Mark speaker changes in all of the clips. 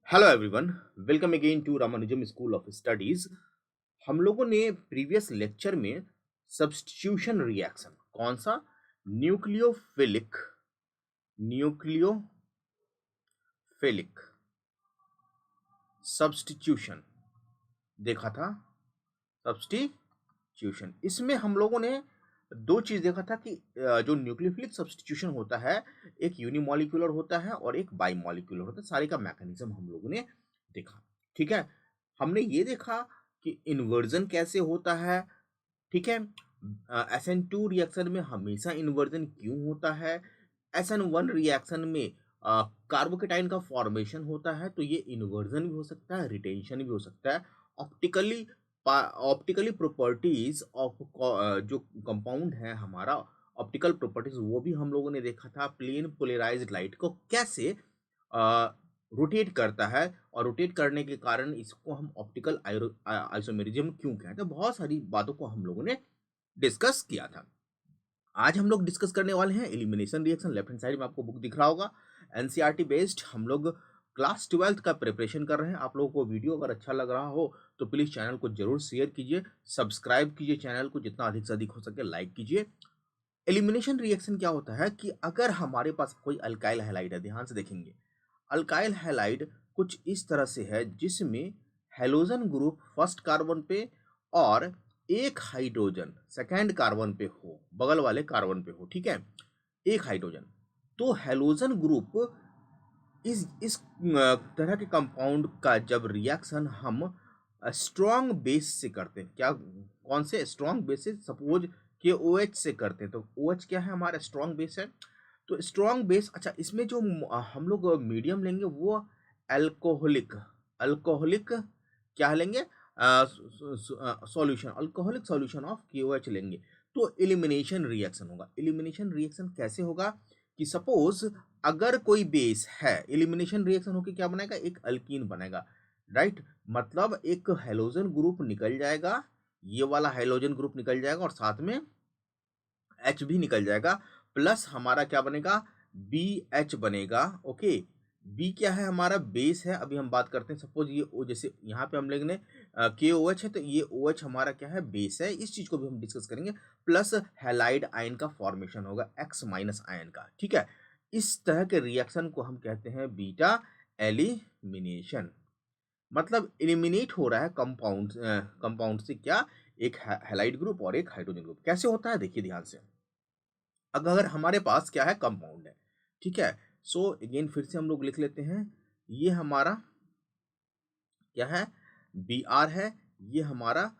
Speaker 1: Hello everyone, welcome again to Ramanujam school of studies. हम लोगों ने प्रीवियस लेक्चर में सब्स्टिट्यूशन रिएक्शन कौन सा न्यूक्लियोफिलिक न्यूक्लियोफिलिक सब्स्टिट्यूशन देखा था। सब्स्टिट्यूशन इसमें हम लोगों ने दो चीज देखा था कि जो न्यूक्लियोफिलिक सब्स्टिट्यूशन होता है, एक यूनिमॉलिक्यूलर होता है और एक बाइमॉलिक्यूलर होता है। सारे का मैकेनिज्म हम लोगों ने देखा। ठीक है, हमने ये देखा कि इन्वर्जन कैसे होता है। ठीक है, SN2 रिएक्शन में हमेशा इन्वर्जन क्यों होता है, SN1 रिएक्शन में कार्बोकेटाइन का फॉर्मेशन होता है, तो ये इन्वर्जन भी हो सकता है, रिटेंशन भी हो सकता है। ऑप्टिकली ऑप्टिकली प्रॉपर्टीज ऑफ जो कंपाउंड है हमारा, ऑप्टिकल प्रॉपर्टीज वो भी हम लोगों ने देखा था। प्लेन पोलराइज्ड लाइट को कैसे रोटेट करता है और रोटेट करने के कारण इसको हम ऑप्टिकल आइसोमेरिज्म क्यों कहते हैं। बहुत सारी बातों को हम लोगों ने डिस्कस किया था। आज हम लोग डिस्कस करने वाले हैं elimination reaction. Left hand side में आपको बुक दिख रहा होगा, एनसीईआरटी बेस्ड हम लोग क्लास 12th का प्रिपरेशन कर रहे हैं। आप लोगों को वीडियो अगर अच्छा लग रहा हो तो प्लीज चैनल को जरूर शेयर कीजिए, सब्सक्राइब कीजिए चैनल को, जितना अधिक से अधिक हो सके लाइक कीजिए। एलिमिनेशन रिएक्शन क्या होता है कि अगर हमारे पास कोई अल्काइल हैलाइड है, ध्यान से देखेंगे, अल्काइल हैलाइड कुछ इस तरह से है जिसमें हेलोजन ग्रुप फर्स्ट कार्बन पे और एक हाइड्रोजन सेकेंड कार्बन पे हो, बगल वाले कार्बन पे हो। ठीक है, एक हाइड्रोजन। तो हेलोजन ग्रुप इस तरह के कंपाउंड का जब रिएक्शन हम स्ट्रॉन्ग बेस से करते हैं, क्या कौन से स्ट्रॉन्ग बेस से, सपोज के ओ एच से करते हैं, तो ओ एच क्या है हमारा स्ट्रॉन्ग बेस है। तो स्ट्रॉन्ग बेस, अच्छा इसमें जो हम लोग मीडियम लेंगे वो अल्कोहलिक अल्कोहलिक क्या लेंगे, solution, alcoholic solution of KOH लेंगे। तो एलिमिनेशन रिएक्शन होगा। एलिमिनेशन रिएक्शन कैसे होगा कि सपोज अगर कोई बेस है, एलिमिनेशन रिएक्शन होकर क्या बनाएगा, एक अल्कीन बनेगा। राइट, मतलब एक हेलोजन ग्रुप निकल जाएगा, ये वाला हेलोजन ग्रुप निकल जाएगा और साथ में H भी निकल जाएगा, प्लस हमारा क्या बनेगा, BH बनेगा। ओके, बी क्या है हमारा बेस है। अभी हम बात करते हैं, सपोज ये ओ, जैसे यहाँ पे हम लेंगे KOH है तो ये OH हमारा क्या है, बेस है। इस चीज को भी हम डिस्कस करेंगे। प्लस हैलाइड आयन का फॉर्मेशन होगा X माइनस आयन का। ठीक है, इस तरह के रिएक्शन को हम कहते हैं बीटा एलिमिनेशन। मतलब एलिमिनेट हो रहा है कंपाउंड कंपाउंड से क्या, एक हैलाइड ग्रुप और एक हाइड्रोजन ग्रुप। कैसे होता है देखिए ध्यान से। अगर हमारे पास क्या है, कंपाउंड है। ठीक है, सो अगेन फिर से हम लोग लिख लेते हैं, ये हमारा क्या है, Br है, ये हमारा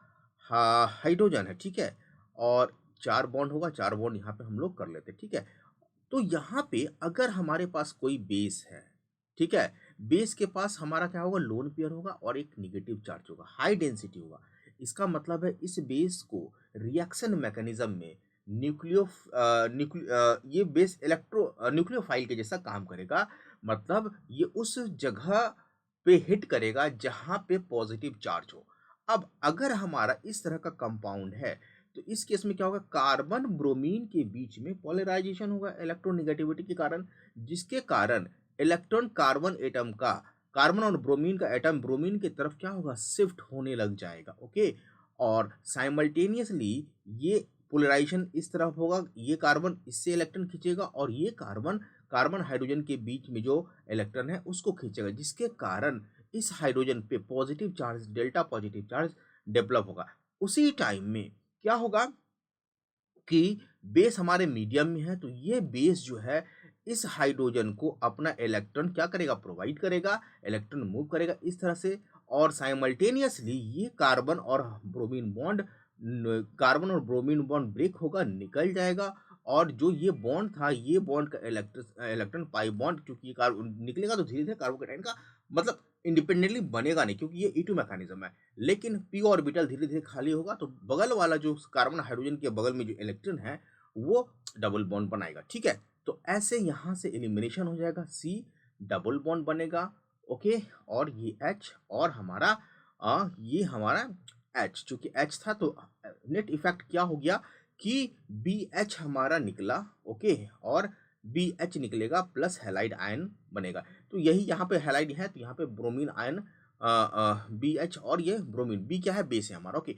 Speaker 1: हाइड्रोजन है। ठीक है, और चार बॉन्ड होगा, चार बॉन्ड यहाँ पे हम लोग कर लेते हैं। ठीक है, तो यहाँ पे अगर हमारे पास कोई बेस है, ठीक है, बेस के पास हमारा क्या होगा, लोन पेयर होगा और एक निगेटिव चार्ज होगा, हाई डेंसिटी होगा। इसका मतलब है इस बेस को रिएक्शन मैकेनिज्म में ये बेस न्यूक्लियोफाइल के जैसा काम करेगा। मतलब ये उस जगह पे हिट करेगा जहां पे पॉजिटिव चार्ज हो। अब अगर हमारा इस तरह का कंपाउंड है तो इस केस में क्या होगा, कार्बन ब्रोमीन के बीच में पोलराइजेशन होगा इलेक्ट्रोनेगेटिविटी के कारण, जिसके कारण इलेक्ट्रॉन कार्बन एटम का, कार्बन और ब्रोमीन का एटम ब्रोमीन की तरफ क्या होगा, शिफ्ट होने लग जाएगा। ओके, और साइमल्टेनियसली ये पोलराइजेशन इस तरफ होगा, ये कार्बन इससे इलेक्ट्रॉन खींचेगा और ये कार्बन कार्बन हाइड्रोजन के बीच में जो इलेक्ट्रॉन है उसको खींचेगा, जिसके कारण इस हाइड्रोजन पे positive charge, delta positive charge develop होगा। उसी टाइम में क्या होगा कि बेस हमारे मीडियम में है, तो ये बेस जो है इस हाइड्रोजन को अपना इलेक्ट्रॉन क्या करेगा, प्रोवाइड करेगा, इलेक्ट्रॉन मूव करेगा इस तरह से। और साइमल्टेनियसली ये कार्बन और ब्रोमीन बॉन्ड ब्रेक होगा, निकल जाएगा। और जो ये बॉन्ड था, ये बॉन्ड का इलेक्ट्रॉन पाई बॉन्ड, क्योंकि ये कार्बन निकलेगा तो धीरे धीरे कार्बोकेटाइन का मतलब इंडिपेंडेंटली बनेगा नहीं, क्योंकि ये E2 मैकेनिज्म है। लेकिन p ऑर्बिटल धीरे धीरे खाली होगा तो बगल वाला जो कार्बन हाइड्रोजन के बगल में जो इलेक्ट्रॉन है वो डबल बॉन्ड बनाएगा। ठीक है, तो ऐसे यहां से एलिमिनेशन हो जाएगा, C डबल बॉन्ड बनेगा। ओके, और ये H और हमारा ये हमारा H, चूंकि H था तो नेट इफेक्ट क्या हो गया कि BH हमारा निकला। ओके, और BH निकलेगा प्लस हैलाइड आयन बनेगा। तो यही यहाँ पे हैलाइड है, तो यहाँ पे ब्रोमीन आयन BH, और ये ब्रोमीन B क्या है, बेस है हमारा, ओके।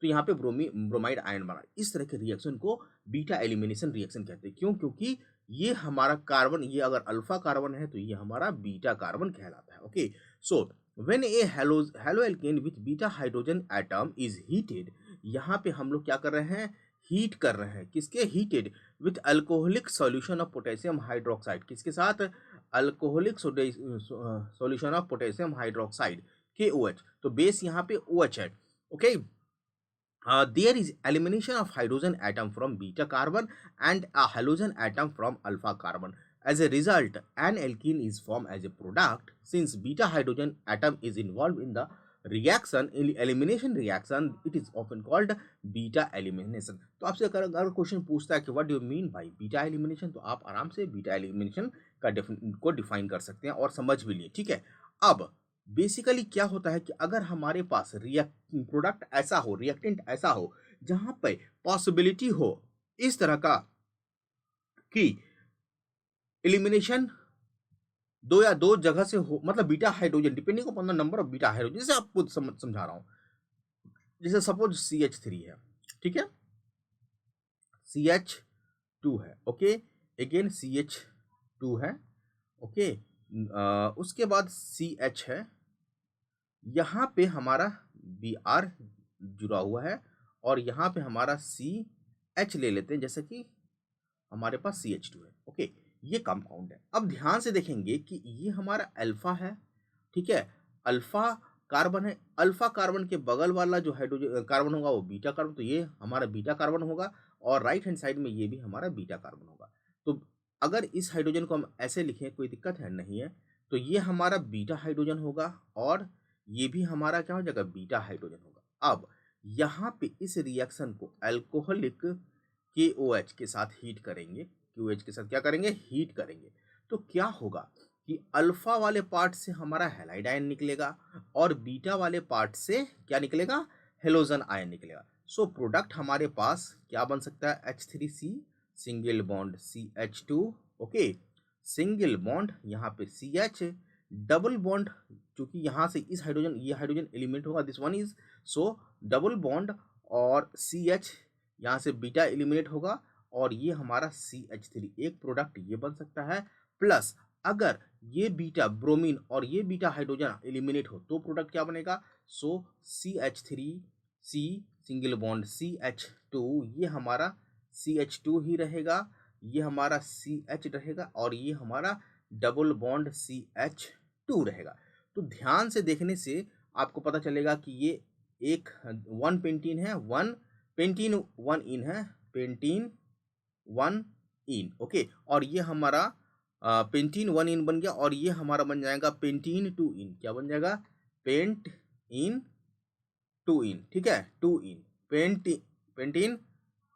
Speaker 1: तो यहाँ पे ब्रोमाइड आयन बना। इस तरह के रिएक्शन को बीटा एलिमिनेशन रिएक्शन कहते हैं। क्यों? क्योंकि ये हमारा कार्बन, ये अगर अल्फा कार्बन है तो ये हमारा बीटा कार्बन कहलाता है, okay. So when A halo alkane with beta hydrogen atom is heated, यहाँ पे हम लोग क्या कर रहे हैं, हीट कर रहे हैं। किसके? Heated with alcoholic solution of potassium hydroxide. किसके साथ? Alcoholic solution of potassium hydroxide, KOH। तो बेस यहाँ पे OH है, okay. There is elimination of hydrogen atom from beta carbon and a halogen atom from alpha carbon. As a result, an alkene is formed as a product. Since beta hydrogen atom is involved in the reaction, in elimination reaction, it is often called beta elimination. तो आपसे अगर question पूछता है कि what do you mean by beta elimination, तो आप आराम से बीटा एलिमिनेशन को डिफाइन कर सकते हैं और समझ भी लिए, ठीक है। अब बेसिकली क्या होता है कि अगर हमारे पास प्रोडक्ट ऐसा हो, रिएक्टेंट ऐसा हो जहां पे पॉसिबिलिटी हो इस तरह का कि एलिमिनेशन दो जगह से हो, मतलब beta hydrogen depending upon the number of beta hydrogen, जैसे आपको समझा रहा हूं, जैसे सपोज CH3 है, ठीक है, CH2 है, ओके, अगेन CH2 है, ओके, उसके बाद CH है, यहाँ पे हमारा Br जुड़ा हुआ है और यहाँ पे हमारा CH ले लेते हैं, जैसे कि हमारे पास CH2 है, ओके। ये कंपाउंड है। अब ध्यान से देखेंगे कि ये हमारा अल्फा है, ठीक है, अल्फा कार्बन है। अल्फा कार्बन के बगल वाला जो हाइड्रोजन कार्बन होगा वो बीटा कार्बन, तो ये हमारा बीटा कार्बन होगा और राइट हैंड साइड में ये भी हमारा बीटा कार्बन होगा। तो अगर इस हाइड्रोजन को हम ऐसे लिखें, कोई दिक्कत है नहीं है, तो ये हमारा बीटा हाइड्रोजन होगा और ये भी हमारा क्या हो जाएगा, बीटा हाइड्रोजन होगा। अब यहाँ पे इस रिएक्शन को अल्कोहलिक KOH के साथ हीट करेंगे, QH के साथ क्या करेंगे, हीट करेंगे। तो क्या होगा कि अल्फा वाले पार्ट से हमारा हैलाइड आयन निकलेगा और बीटा वाले पार्ट से क्या निकलेगा, हेलोजन आयन निकलेगा। सो प्रोडक्ट हमारे पास क्या बन सकता है, H3C single bond CH2, okay, single bond यहाँ पे CH, डबल बॉन्ड, क्योंकि यहाँ से इस हाइड्रोजन, ये हाइड्रोजन एलिमेंट होगा, this one is, so double bond और CH, यहाँ से बीटा एलिमिनेट होगा और ये हमारा CH3, एक प्रोडक्ट ये बन सकता है। प्लस अगर ये बीटा ब्रोमीन और ये बीटा हाइड्रोजन एलिमिनेट हो तो प्रोडक्ट क्या बनेगा, सो CH3C सिंगल बॉन्ड CH2, ये हमारा CH2 ही रहेगा, ये हमारा CH रहेगा और ये हमारा डबल बॉन्ड CH2 रहेगा। तो ध्यान से देखने से आपको पता चलेगा कि ये एक 1 पेंटीन है, 1 पेंटीन 1 इन है, पेंटीन 1 इन, ओके, और ये हमारा पेंटीन 1 इन बन गया और ये हमारा बन जाएगा पेंटीन 2 इन, क्या बन जाएगा, पेंट इन 2 इन, ठीक है, 2 इन, पेंटीन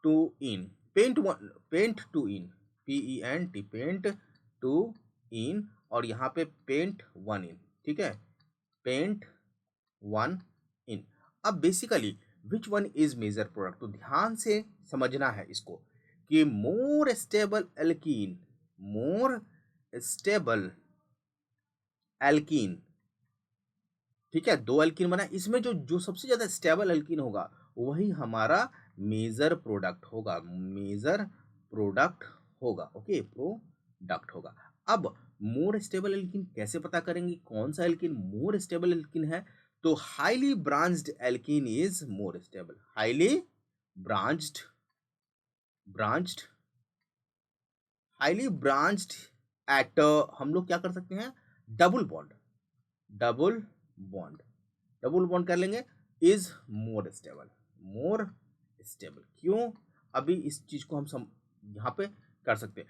Speaker 1: 2 इन, पेंट 2 इन, PENT, पेंट 2 इन, और यहाँ पे पेंट 1 इन, ठीक है, पेंट 1 इन। अब basically which one is major product, तो ध्यान से समझना है इसको कि more stable alkene, more stable alkene, ठीक है, 2 एल्कीन बना, इसमें जो सबसे ज्यादा स्टेबल एल्कीन होगा वही हमारा मेजर प्रोडक्ट होगा, मेजर प्रोडक्ट होगा, ओके, प्रोडक्ट होगा। अब मोर स्टेबल एल्कीन कैसे पता करेंगे, कौन सा एल्कीन मोर स्टेबल एल्कीन है, तो highly branched alkene is more stable, highly branched highly branched at, हम लोग क्या कर सकते हैं, डबल बॉन्ड कर लेंगे, इज मोर स्टेबल। क्यों, अभी इस चीज को हम यहाँ पे कर सकते हैं,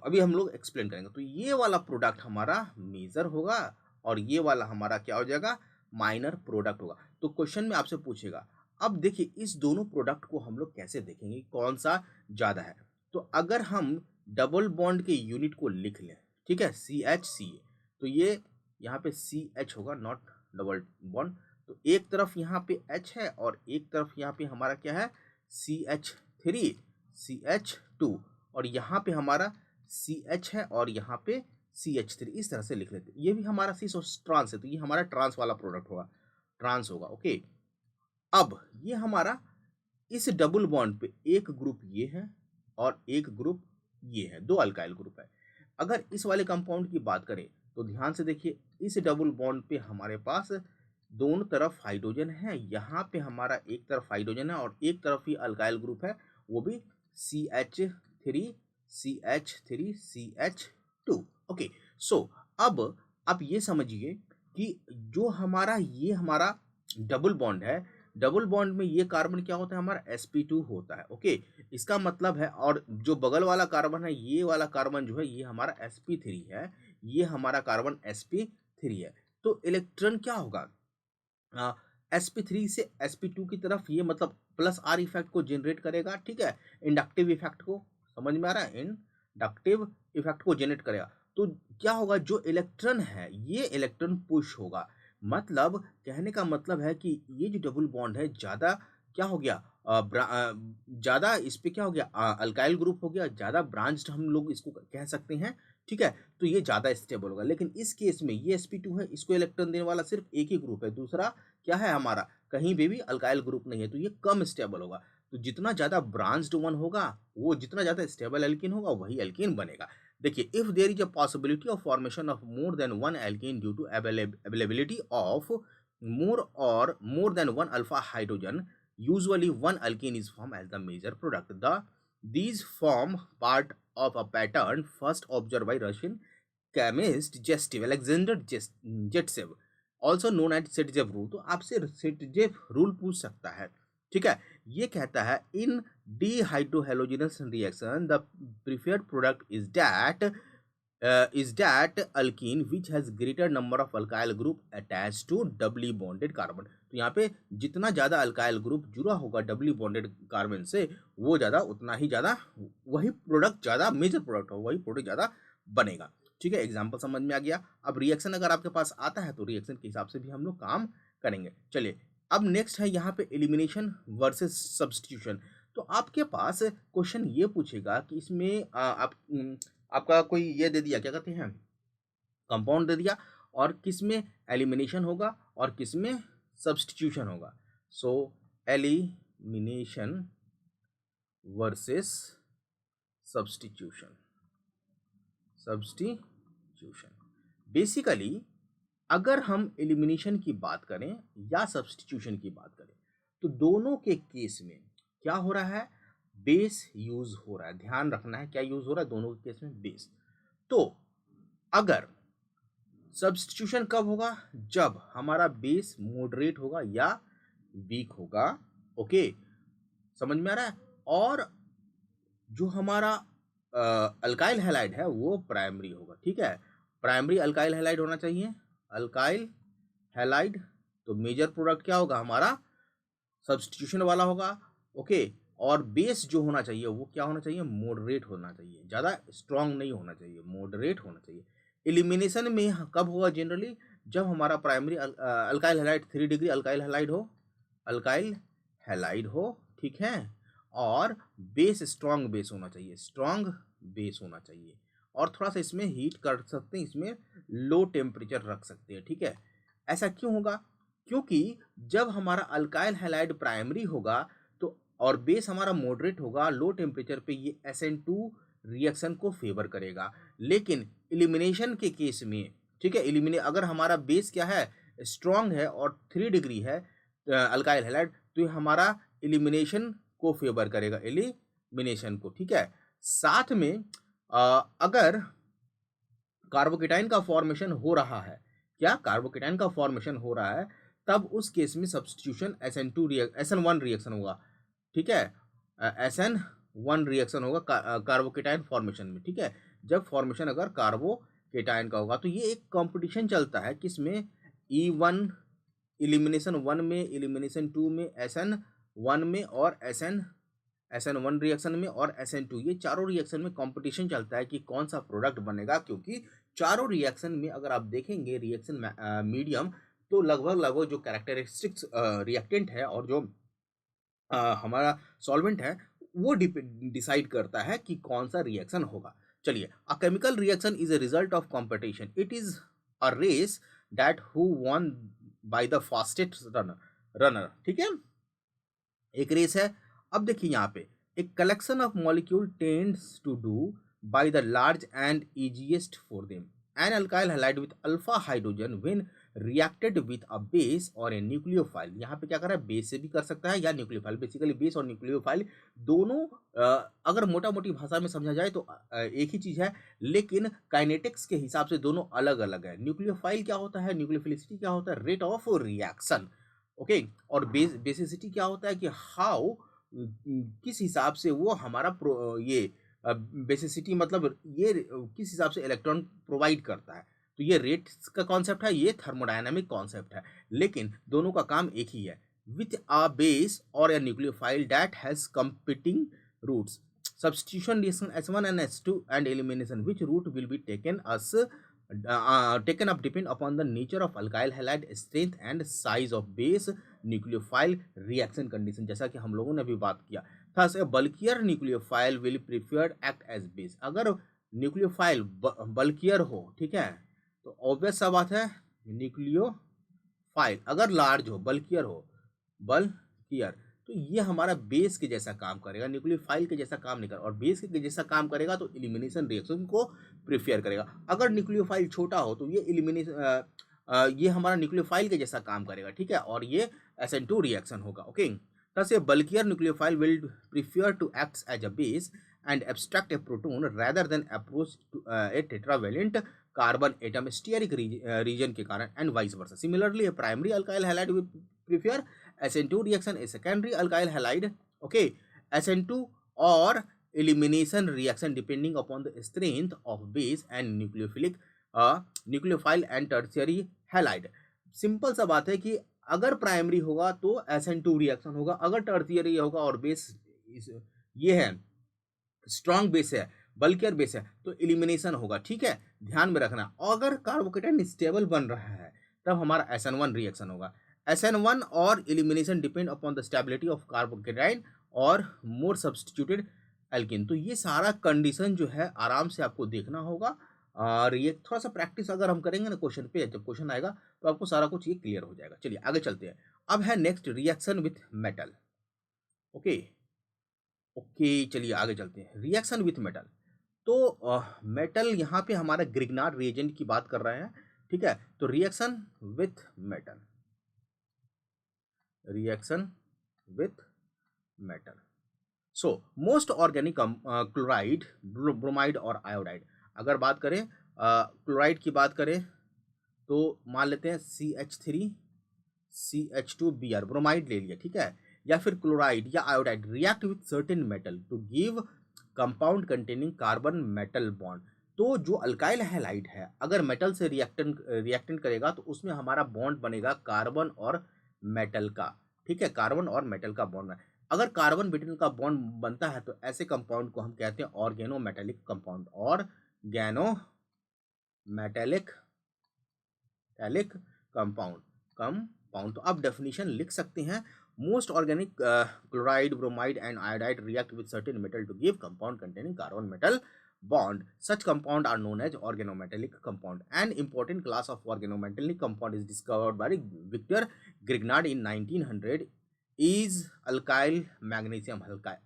Speaker 1: अभी हम लोग एक्सप्लेन करेंगे। तो ये वाला प्रोडक्ट हमारा मेजर होगा और ये वाला हमारा क्या हो जाएगा, माइनर प्रोडक्ट होगा। तो क्वेश्चन में आपसे पूछेगा, अब देखिए इस दोनों प्रोडक्ट को हम लोग कैसे देखेंगे, कौन सा ज्यादा है। तो अगर हम डबल बॉन्ड के यूनिट को लिख लें, ठीक है, CHCA, तो ये यहाँ पे CH होगा, नॉट डबल बॉन्ड, तो एक तरफ यहाँ पे H है और एक तरफ यहाँ पे हमारा क्या है, CH3 CH2, और यहाँ पे हमारा CH है और यहाँ पे CH3 इस तरह से लिख लेते हैं। ये भी हमारा सिस और ट्रांस है, तो ये हमारा ट्रांस वाला प्रोडक्ट होगा, ट्रांस होगा, ओके। अब ये हमारा इस डबल बॉन्ड पे एक ग्रुप ये है और एक ग्रुप ये है, 2 अल्काइल ग्रुप है। अगर इस वाले कंपाउंड की बात करें तो ध्यान से देखिए, इस डबल बॉन्ड पे हमारे पास दोनों तरफ हाइड्रोजन है, यहाँ पे हमारा एक तरफ हाइड्रोजन है और एक तरफ ही अल्काइल ग्रुप है, वो भी CH3 CH3 CH2, ओके। सो अब आप ये समझिए कि जो हमारा ये हमारा डबल बॉन्ड है, डबल बॉन्ड में ये कार्बन क्या होता है, हमारा sp2 होता है, ओके। इसका मतलब है, और जो बगल वाला कार्बन है, ये वाला कार्बन जो है ये हमारा sp3 है, ये हमारा कार्बन sp3 है। तो इलेक्ट्रॉन क्या होगा, sp3 से sp2 की तरफ, ये मतलब प्लस आर इफेक्ट को जनरेट करेगा, ठीक है, इंडक्टिव इफेक्ट को, समझ में आ रहा है, इंडक्टिव इफेक्ट को जनरेट करेगा। तो क्या होगा, जो इलेक्ट्रॉन है ये इलेक्ट्रॉन पुश होगा, मतलब कहने का मतलब है कि ये जो डबल बॉन्ड है ज़्यादा क्या हो गया, ज़्यादा इस पे क्या हो गया, अल्काइल ग्रुप हो गया, ज़्यादा ब्रांच्ड हम लोग इसको कह सकते हैं, ठीक है। तो ये ज़्यादा स्टेबल होगा, लेकिन इस केस में ये sp2 है, इसको इलेक्ट्रॉन देने वाला सिर्फ एक ही ग्रुप है, दूसरा क्या है हमारा, कहीं भी अल्काइल ग्रुप नहीं है, तो ये कम स्टेबल होगा। तो जितना ज़्यादा ब्रांच्ड वन होगा, वो जितना ज़्यादा स्टेबल एल्कीन होगा, वही एल्कीन बनेगा। देखिए, if there is a possibility of formation of more than one alkene due to availability of more than one alpha hydrogen, usually one alkene is formed as the major product. These form part of a pattern first observed by Russian chemist Alexander Jetsev, also known as Setjev rule। तो आपसे सेटजेव rule पूछ सकता है, ठीक है। ये कहता है, in dehydrohalogenation reaction the preferred product is that alkene which has greater number of alkyl group attached to doubly bonded carbon। तो यहाँ पे जितना ज़्यादा अल्काइल ग्रुप जुड़ा होगा डबली बॉन्डेड कार्बन से, वो ज़्यादा उतना ही ज़्यादा वही प्रोडक्ट ज़्यादा मेजर प्रोडक्ट हो, वही प्रोडक्ट ज़्यादा बनेगा, ठीक है। एग्जांपल समझ में आ गया। अब रिएक्शन अगर आपके पास आता है तो रिएक्शन के हिसाब से भी हम लोग काम करेंगे। चलिए, अब नेक्स्ट है यहाँ पे एलिमिनेशन वर्सेस सब्स्टिट्यूशन। तो आपके पास क्वेश्चन ये पूछेगा कि इसमें आपका कोई ये दे दिया, क्या कहते हैं, कंपाउंड दे दिया, और किस में एलिमिनेशन होगा और किस में सब्स्टिट्यूशन होगा। सो एलिमिनेशन वर्सेस सब्स्टिट्यूशन, बेसिकली अगर हम एलिमिनेशन की बात करें या सब्स्टिट्यूशन की बात करें, तो दोनों के केस में क्या हो रहा है, बेस यूज हो रहा है। ध्यान रखना है क्या यूज हो रहा है, दोनों के केस में बेस। तो अगर सब्स्टिट्यूशन कब होगा, जब हमारा बेस मॉडरेट होगा या वीक होगा, ओके, समझ में आ रहा है। और जो हमारा अल्काइल हैलाइड है वो प्राइमरी होगा, ठीक है, प्राइमरी अल्काइल हैलाइड होना चाहिए, अल्काइल हैलाइड। तो मेजर प्रोडक्ट क्या होगा हमारा, सब्स्टिट्यूशन वाला होगा, ओके। और बेस जो होना चाहिए वो क्या होना चाहिए, मॉडरेट होना चाहिए, ज़्यादा स्ट्रांग नहीं होना चाहिए, मॉडरेट होना चाहिए। एलिमिनेशन में कब होगा जनरली, जब हमारा primary alkyl halide 3 degree alkyl halide हो, अल्काइल हैलाइड हो, ठीक है, और बेस स्ट्रांग बेस होना चाहिए, स्ट्रांग बेस होना चाहिए। और थोड़ा सा इसमें हीट कर सकते हैं, इसमें लो टेम्परेचर रख सकते हैं, ठीक है। ऐसा क्यों होगा, क्योंकि जब हमारा अल्काइल हैलाइड प्राइमरी होगा तो और बेस हमारा मॉडरेट होगा, लो टेम्परेचर पे ये SN2 रिएक्शन को फेवर करेगा। लेकिन एलिमिनेशन के केस में, ठीक है, अगर हमारा बेस क्या है, स्ट्रांग है और 3 डिग्री है अल्काइल हैलाइड, तो ये हमारा एलिमिनेशन को फेवर करेगा, एलिमिनेशन को, ठीक है। साथ में अगर कार्बोकेटाइन का फॉर्मेशन हो रहा है, क्या कार्बोकेटाइन का फॉर्मेशन हो रहा है, तब उस केस में सब्स्टिट्यूशन SN1 रिएक्शन होगा, ठीक है, SN1 रिएक्शन होगा कार्बोकेटाइन फॉर्मेशन में, ठीक है। जब फॉर्मेशन अगर कार्बोकेटाइन का होगा, तो ये एक कंपटीशन चलता है किसमें, E1 एलिमिनेशन 1 में, एलिमिनेशन 2 में, SN1 में और SN1 रिएक्शन में और SN2, ये चारों रिएक्शन में कंपटीशन चलता है कि कौन सा प्रोडक्ट बनेगा। क्योंकि चारों रिएक्शन में अगर आप देखेंगे रिएक्शन मीडियम, तो लगभग जो कैरेक्टरिस्टिक्स रिएक्टेंट है और जो हमारा सॉल्वेंट है, वो डिसाइड करता है कि कौन सा रिएक्शन होगा। चलिए, a chemical reaction is a result of competition, it is a race that who won by the fastest runner runner, ठीक है, एक रेस है। अब देखिए यहाँ पे एक collection of molecule tends to do by the large and easiest for them an alkyl halide with alpha hydrogen when reacted with a base और ए न्यूक्लियोफाइल। यहाँ पे क्या कर रहा है, बेस से भी कर सकता है या न्यूक्लियोफाइल, बेसिकली बेस और न्यूक्लियोफाइल दोनों अगर मोटा मोटी भाषा में समझा जाए तो एक ही चीज है, लेकिन काइनेटिक्स के हिसाब से दोनों अलग अलग है। न्यूक्लियोफाइल क्या होता है, न्यूक्लियोफिलिसिटी क्या होता है, रेट ऑफ रिएक्शन, ओके। और बेसिसिटी क्या होता है कि हाउ किस हिसाब से वो हमारा ये बेसिसिटी मतलब ये किस हिसाब से इलेक्ट्रॉन प्रोवाइड करता है। तो ये रेट का कॉन्सेप्ट है, ये थर्मोडायनामिक कॉन्सेप्ट है, लेकिन दोनों का काम एक ही है। विथ अ बेस और a nucleophile that has competing routes, substitution reaction S1 and S2 and elimination, which route will be taken up depend upon the nature of alkyl halide, strength and size of base, nucleophile reaction condition, जैसा कि हम लोगों ने अभी बात किया। Thus a bulkier nucleophile will preferred act as base। अगर nucleophile bulkier हो, ठीक है, तो ऑब्वियस सा बात है न्यूक्लियोफाइल अगर लार्ज हो, बल्कियर हो, बल्कियर, तो ये हमारा बेस के जैसा काम करेगा, न्यूक्लियोफाइल के जैसा काम नहीं करेगा। और बेस के जैसा काम करेगा तो एलिमिनेशन रिएक्शन को प्रिफेयर करेगा। अगर न्यूक्लियोफाइल छोटा हो तो ये ये हमारा न्यूक्लियोफाइल के जैसा काम करेगा, ठीक है, और ये SN2 रिएक्शन होगा, okay. Thus, a bulkier nucleophile will prefer to act as a base and abstract a proton rather than approach to a tetravalent carbon atom steric region के कारण, and vice versa. Similarly, a primary alkyl halide will prefer SN2 reaction, a secondary alkyl halide, okay, SN2 or elimination reaction depending upon the strength of base and nucleophile and tertiary halide. Simple सा बात है कि अगर primary होगा तो SN2 reaction होगा, अगर tertiary होगा और बेस ये है, स्ट्रॉन्ग बेस है, बल्कियर बेस है, तो एलिमिनेशन होगा, ठीक है, ध्यान में रखना। अगर कार्बोकेटाइन स्टेबल बन रहा है तब हमारा SN1 रिएक्शन होगा। SN1 और elimination depend upon the stability of carbocation और मोर सब्स्टिट्यूटेड एल्किन। तो ये सारा कंडीशन जो है आराम से आपको देखना होगा, और ये थोड़ा सा प्रैक्टिस अगर हम करेंगे ना क्वेश्चन पे, जब क्वेश्चन आएगा तो आपको सारा कुछ ये क्लियर हो जाएगा। चलिए आगे चलते हैं। अब है next reaction with metal, okay. Okay चलिए आगे चलते हैं, रिएक्शन विथ मेटल। तो मेटल यहाँ पे हमारा ग्रिग्नार्ड रिएजेंट की बात कर रहे हैं, ठीक है। तो reaction with metal, reaction with metal. So most organic chloride, bromide और आयोडाइड। अगर बात करें क्लोराइड की बात करें तो मान लेते हैं CH3CH2Br, ब्रोमाइड ले लिया, ठीक है, या फिर क्लोराइड या iodide react with certain metal to give compound containing carbon metal bond. तो जो अल्काइल हैलाइड है अगर मेटल से रिएक्टेंट करेगा तो उसमें हमारा बॉन्ड बनेगा कार्बन और मेटल का, ठीक है, कार्बन और मेटल का बॉन्ड। अगर कार्बन मेटल का बॉन्ड बनता है तो ऐसे कंपाउंड को हम कहते हैं ऑर्गेनोमेटेलिक कंपाउंड, ऑर्गेनोमेटेलिक टैलिक कंपाउंड, कंपाउंड। तो आप डेफिनेशन लिख सकते हैं, most organic chloride, bromide and iodide react with certain metal to give compound containing carbon metal bond. Such compound are known as organometallic compound. An important class of organometallic compound is discovered by Victor Grignard in 1900 is alkyl magnesium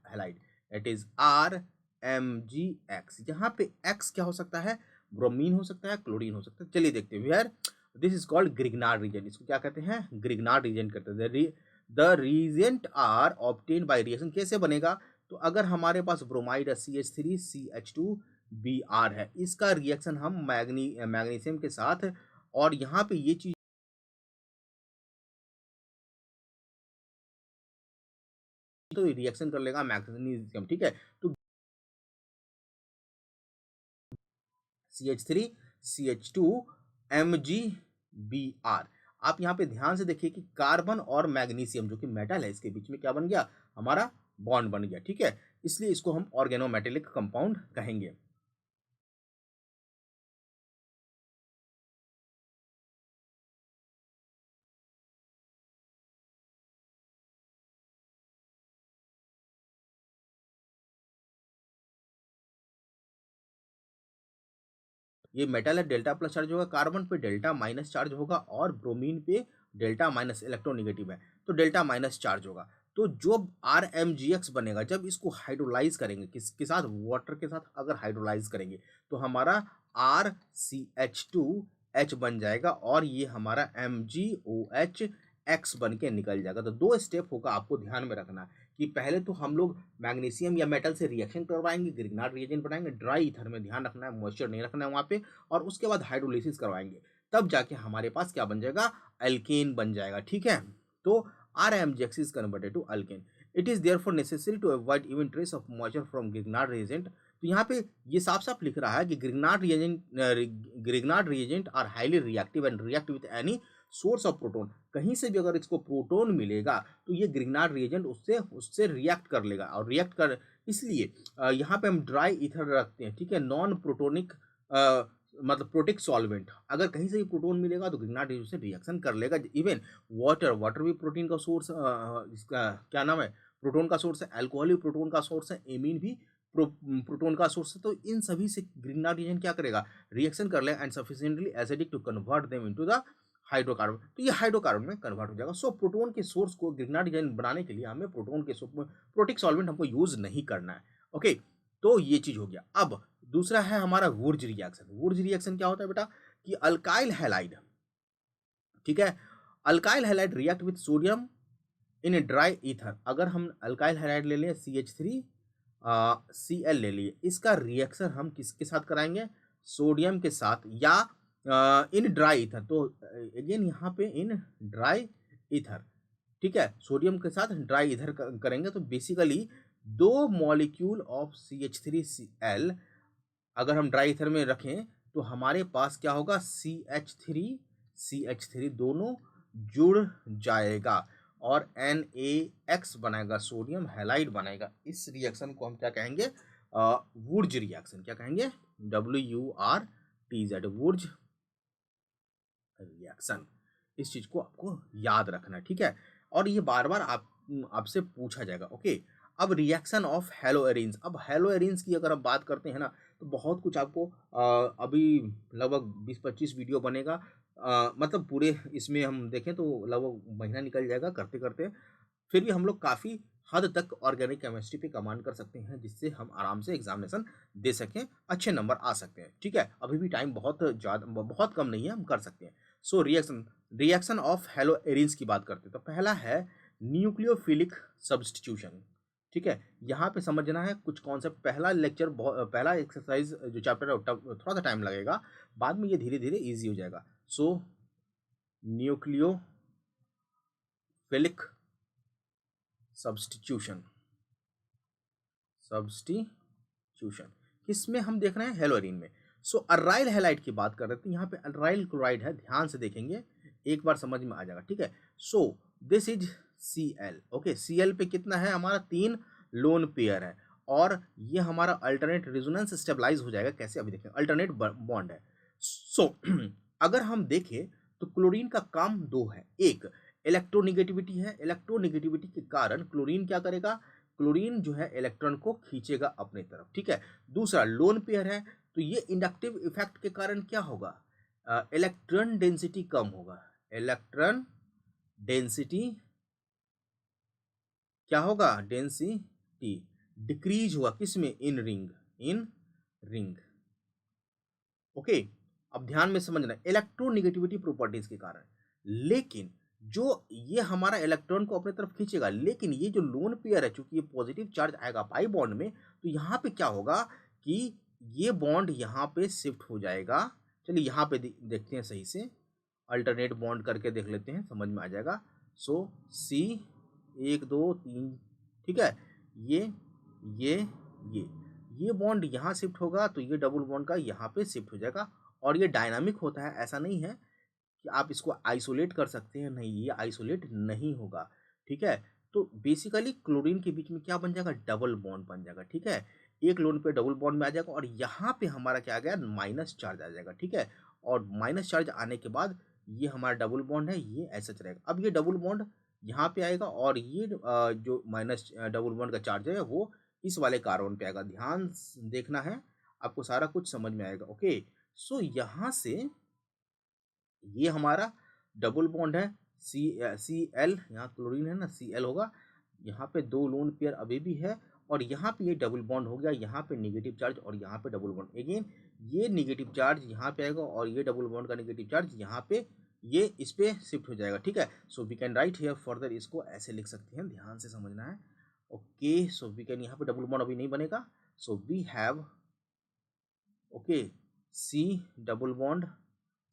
Speaker 1: halide. It is RMgX. यहाँ पे X क्या हो सकता है, bromine हो सकता है, chlorine हो सकता है। चलिए देखते हैं। Where this is called Grignard reagent, इसको क्या कहते हैं, ग्रिग्नार्ड रीजन कहते हैं। The reagent are obtain by reaction, कैसे बनेगा, तो अगर हमारे पास ब्रोमाइड है CH3CH2Br है, इसका रिएक्शन हम मैग्नीशियम के साथ, और यहाँ पे ये चीज तो रिएक्शन कर लेगा मैग्नीशियम, ठीक है। तो CH3CH2MgBr। आप यहाँ पे ध्यान से देखिए कि कार्बन और मैग्नीशियम जो कि मेटल है इसके बीच में क्या बन गया, हमारा बॉन्ड बन गया, ठीक है, इसलिए इसको हम ऑर्गेनोमेटेलिक कंपाउंड कहेंगे। ये मेटल है, डेल्टा प्लस चार्ज होगा, कार्बन पे डेल्टा माइनस चार्ज होगा और ब्रोमीन पे डेल्टा माइनस, इलेक्ट्रोनेगेटिव है तो डेल्टा माइनस चार्ज होगा। तो जो RMgx बनेगा जब इसको हाइड्रोलाइज करेंगे किसके साथ, वाटर के साथ अगर हाइड्रोलाइज करेंगे तो हमारा RCH2H बन जाएगा और ये हमारा MgOH बन के निकल जाएगा। तो दो स्टेप होगा, आपको ध्यान में रखना कि पहले तो हम लोग मैग्नीशियम या मेटल से रिएक्शन करवाएंगे, ग्रिग्नार्ड रिएजेंट बनाएंगे, ड्राई ईथर में ध्यान रखना है, मॉइस्चर नहीं रखना है वहाँ पे, और उसके बाद हाइड्रोलिसिस करवाएंगे, तब जाके हमारे पास क्या बन जाएगा, एल्केन बन जाएगा। ठीक है, तो RMgx is converted to alkane. It is therefore necessary to avoid even trace of moisture from Grignard reagent. तो यहाँ पे ये साफ साफ लिख रहा है कि Grignard reagent are highly reactive and react with any source of proton. कहीं से भी अगर इसको प्रोटोन मिलेगा तो ये ग्रिग्नार्ड रिएजेंट उससे उससे रिएक्ट कर लेगा, और रिएक्ट कर इसलिए यहाँ पे हम ड्राई ईथर रखते हैं। ठीक है, नॉन प्रोटोनिक मतलब प्रोटिक सॉल्वेंट, अगर कहीं से भी प्रोटोन मिलेगा तो ग्रिग्नार्ड रिएजेंट से रिएक्शन कर लेगा। इवन वाटर भी प्रोटीन का सोर्स, इसका क्या नाम है, प्रोटोन का सोर्स है, अल्कोहल भी प्रोटोन का सोर्स है, एमीन भी प्रोटोन का सोर्स है। तो इन सभी से ग्रिग्नार्ड रिएजेंट क्या करेगा, रिएक्शन कर लेगा and sufficiently acidic to convert them into the hydrocarbon. तो ये हाइड्रोकार्बन में कन्वर्ट हो जाएगा। सो प्रोटोन के सोर्स को ग्रिग्नार्ड रिएजेंट बनाने के लिए हमें प्रोटोन के सोर्स में प्रोटिक सॉल्वेंट हमको यूज नहीं करना है। ओके, तो ये चीज हो गया। अब दूसरा है हमारा वुर्ज रिएक्शन। वुर्ज रिएक्शन क्या होता है बेटा, कि अल्काइल हैलाइड, ठीक है, alkyl halide react with sodium in a dry ether. अगर हम अल्काइल हैलाइड ले लें CH3Cl ले लिए, इसका रिएक्शन हम किसके साथ कराएंगे, सोडियम के साथ, या इन ड्राई ईथर। तो अगेन यहाँ पे इन ड्राई ईथर, ठीक है, सोडियम के साथ ड्राई ईथर करेंगे। तो बेसिकली दो मॉलिक्यूल ऑफ CH3Cl अगर हम ड्राई ईथर में रखें तो हमारे पास क्या होगा, CH3 दोनों जुड़ जाएगा और NaX बनाएगा, सोडियम हैलाइड बनाएगा। इस रिएक्शन को हम क्या कहेंगे, वुर्ज रिएक्शन। क्या कहेंगे, WURTZ, वुर्ज रिएक्शन। इस चीज को आपको याद रखना है, ठीक है, और ये बार बार आपसे पूछा जाएगा। ओके, अब रिएक्शन ऑफ हेलोएरिन्स। अब हेलोएरिन्स की अगर हम बात करते हैं ना तो बहुत कुछ आपको अभी लगभग 20-25 वीडियो बनेगा, मतलब पूरे इसमें हम देखें तो लगभग महीना निकल जाएगा करते करते। फिर भी हम लोग काफ़ी हद तक ऑर्गेनिक केमिस्ट्री पे कमांड कर सकते हैं, जिससे हम आराम से एग्जामिनेशन दे सकें, अच्छे नंबर आ सकते हैं। ठीक है, अभी भी टाइम बहुत कम नहीं है, हम कर सकते हैं। सो रिएक्शन ऑफ हेलोएरिन्स की बात करते हैं तो पहला है न्यूक्लियोफिलिक सब्स्टिट्यूशन। ठीक है, यहाँ पे समझना है कुछ कॉन्सेप्ट। पहला एक्सरसाइज जो चैप्टर है थोड़ा सा टाइम लगेगा, बाद में ये धीरे धीरे ईजी हो जाएगा। सो न्यूक्लियोफिलिक सब्स्टिट्यूशन किसमें हम देख रहे हैं, हेलोरीन में। सो अर्राइल हैलाइड की बात कर रहे थे, यहाँ पे अर्राइल क्लोराइड है, ध्यान से देखेंगे एक बार समझ में आ जाएगा। ठीक है, so this is Cl। Okay, Cl पे कितना है, हमारा 3 लोन पेयर है, और ये हमारा अल्टरनेट रेजोनेंस स्टेबलाइज हो जाएगा। कैसे, अभी देखें, अल्टरनेट बॉन्ड है। सो अगर हम देखें तो क्लोरीन का काम दो है, एक इलेक्ट्रोनिगेटिविटी है, इलेक्ट्रोनिगेटिविटी के कारण क्लोरीन क्या करेगा, क्लोरीन जो है इलेक्ट्रॉन को खींचेगा अपने तरफ। ठीक है, दूसरा लोन पेयर है, तो ये इंडक्टिव इफेक्ट के कारण क्या होगा, इलेक्ट्रॉन डेंसिटी कम होगा, इलेक्ट्रॉन डेंसिटी क्या होगा, डेंसिटी डिक्रीज हुआ, किसमें, इन रिंग। ओके, अब ध्यान में समझना, इलेक्ट्रोनिगेटिविटी प्रॉपर्टीज के कारण। लेकिन जो ये हमारा इलेक्ट्रॉन को अपने तरफ खींचेगा, लेकिन ये जो लोन पेयर है, चूंकि ये पॉजिटिव चार्ज आएगा पाई बॉन्ड में, तो यहाँ पे क्या होगा कि ये बॉन्ड यहाँ पे शिफ्ट हो जाएगा। चलिए यहाँ पे देखते हैं सही से, अल्टरनेट बॉन्ड करके देख लेते हैं, समझ में आ जाएगा। सो C 1 2 3, ठीक है, ये बॉन्ड यहाँ शिफ्ट होगा, तो ये डबल बॉन्ड का यहाँ पे शिफ्ट हो जाएगा। और ये डायनामिक होता है, ऐसा नहीं है कि आप इसको आइसोलेट कर सकते हैं, नहीं, ये आइसोलेट नहीं होगा। ठीक है, तो बेसिकली क्लोरीन के बीच में क्या बन जाएगा, डबल बॉन्ड बन जाएगा। ठीक है, एक लोन पे डबल बॉन्ड में आ जाएगा, और यहाँ पे हमारा क्या आ गया, माइनस चार्ज आ जाएगा। ठीक है, और माइनस चार्ज आने के बाद ये हमारा डबल बॉन्ड है, ये ऐसा रहेगा। अब ये डबल बॉन्ड यहाँ पे आएगा, और ये जो माइनस डबल बॉन्ड का चार्ज है वो इस वाले कार्बन पे आएगा। ध्यान देखना है, आपको सारा कुछ समझ में आएगा। ओके, सो यहाँ से ये हमारा डबल बॉन्ड है सी एल, यहाँ क्लोरीन है ना, सी एल होगा, यहाँ पे 2 लोन पेयर अभी भी है और यहाँ पे ये डबल बॉन्ड हो गया, यहाँ पे नेगेटिव चार्ज और यहाँ पे डबल बॉन्ड। अगेन ये नेगेटिव चार्ज यहाँ पे आएगा और ये डबल बॉन्ड का नेगेटिव चार्ज यहाँ पे ये इस पे शिफ्ट हो जाएगा, ठीक है। So we can write here further, इसको ऐसे लिख सकते हैं, ध्यान से समझना है। ओके, सो वी कैन, यहाँ पे डबल बॉन्ड अभी नहीं बनेगा, so we have okay C double bond,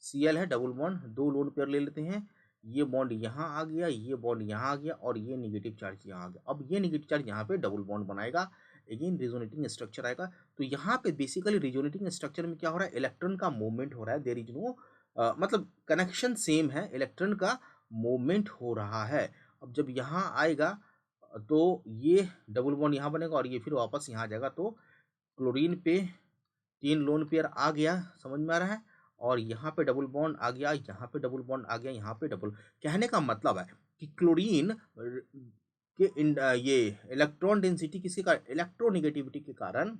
Speaker 1: C L है, डबल बॉन्ड, 2 लोन पेयर ले लेते हैं, ये बॉन्ड यहाँ आ गया, ये बॉन्ड यहाँ आ गया और ये नेगेटिव चार्ज यहाँ आ गया। अब ये नेगेटिव चार्ज यहाँ पे डबल बॉन्ड बनाएगा, अगेन रिजोनेटिंग स्ट्रक्चर आएगा। तो यहाँ पे बेसिकली रिजोनेटिंग स्ट्रक्चर में क्या हो रहा है, इलेक्ट्रॉन का मूवमेंट हो रहा है, देयर इज नो मतलब कनेक्शन सेम है, इलेक्ट्रॉन का मूवमेंट हो रहा है। अब जब यहाँ आएगा तो ये डबल बॉन्ड यहाँ बनेगा और ये फिर वापस यहाँ आ जाएगा, तो क्लोरीन पे 3 लोन पेयर आ गया, समझ में आ रहा है, और यहाँ पे डबल बॉन्ड आ गया, यहाँ पे डबल बॉन्ड आ गया, यहाँ पे डबल। कहने का मतलब है कि क्लोरीन के ये इलेक्ट्रॉन डेंसिटी किसके कारण, इलेक्ट्रोनेगेटिविटी के कारण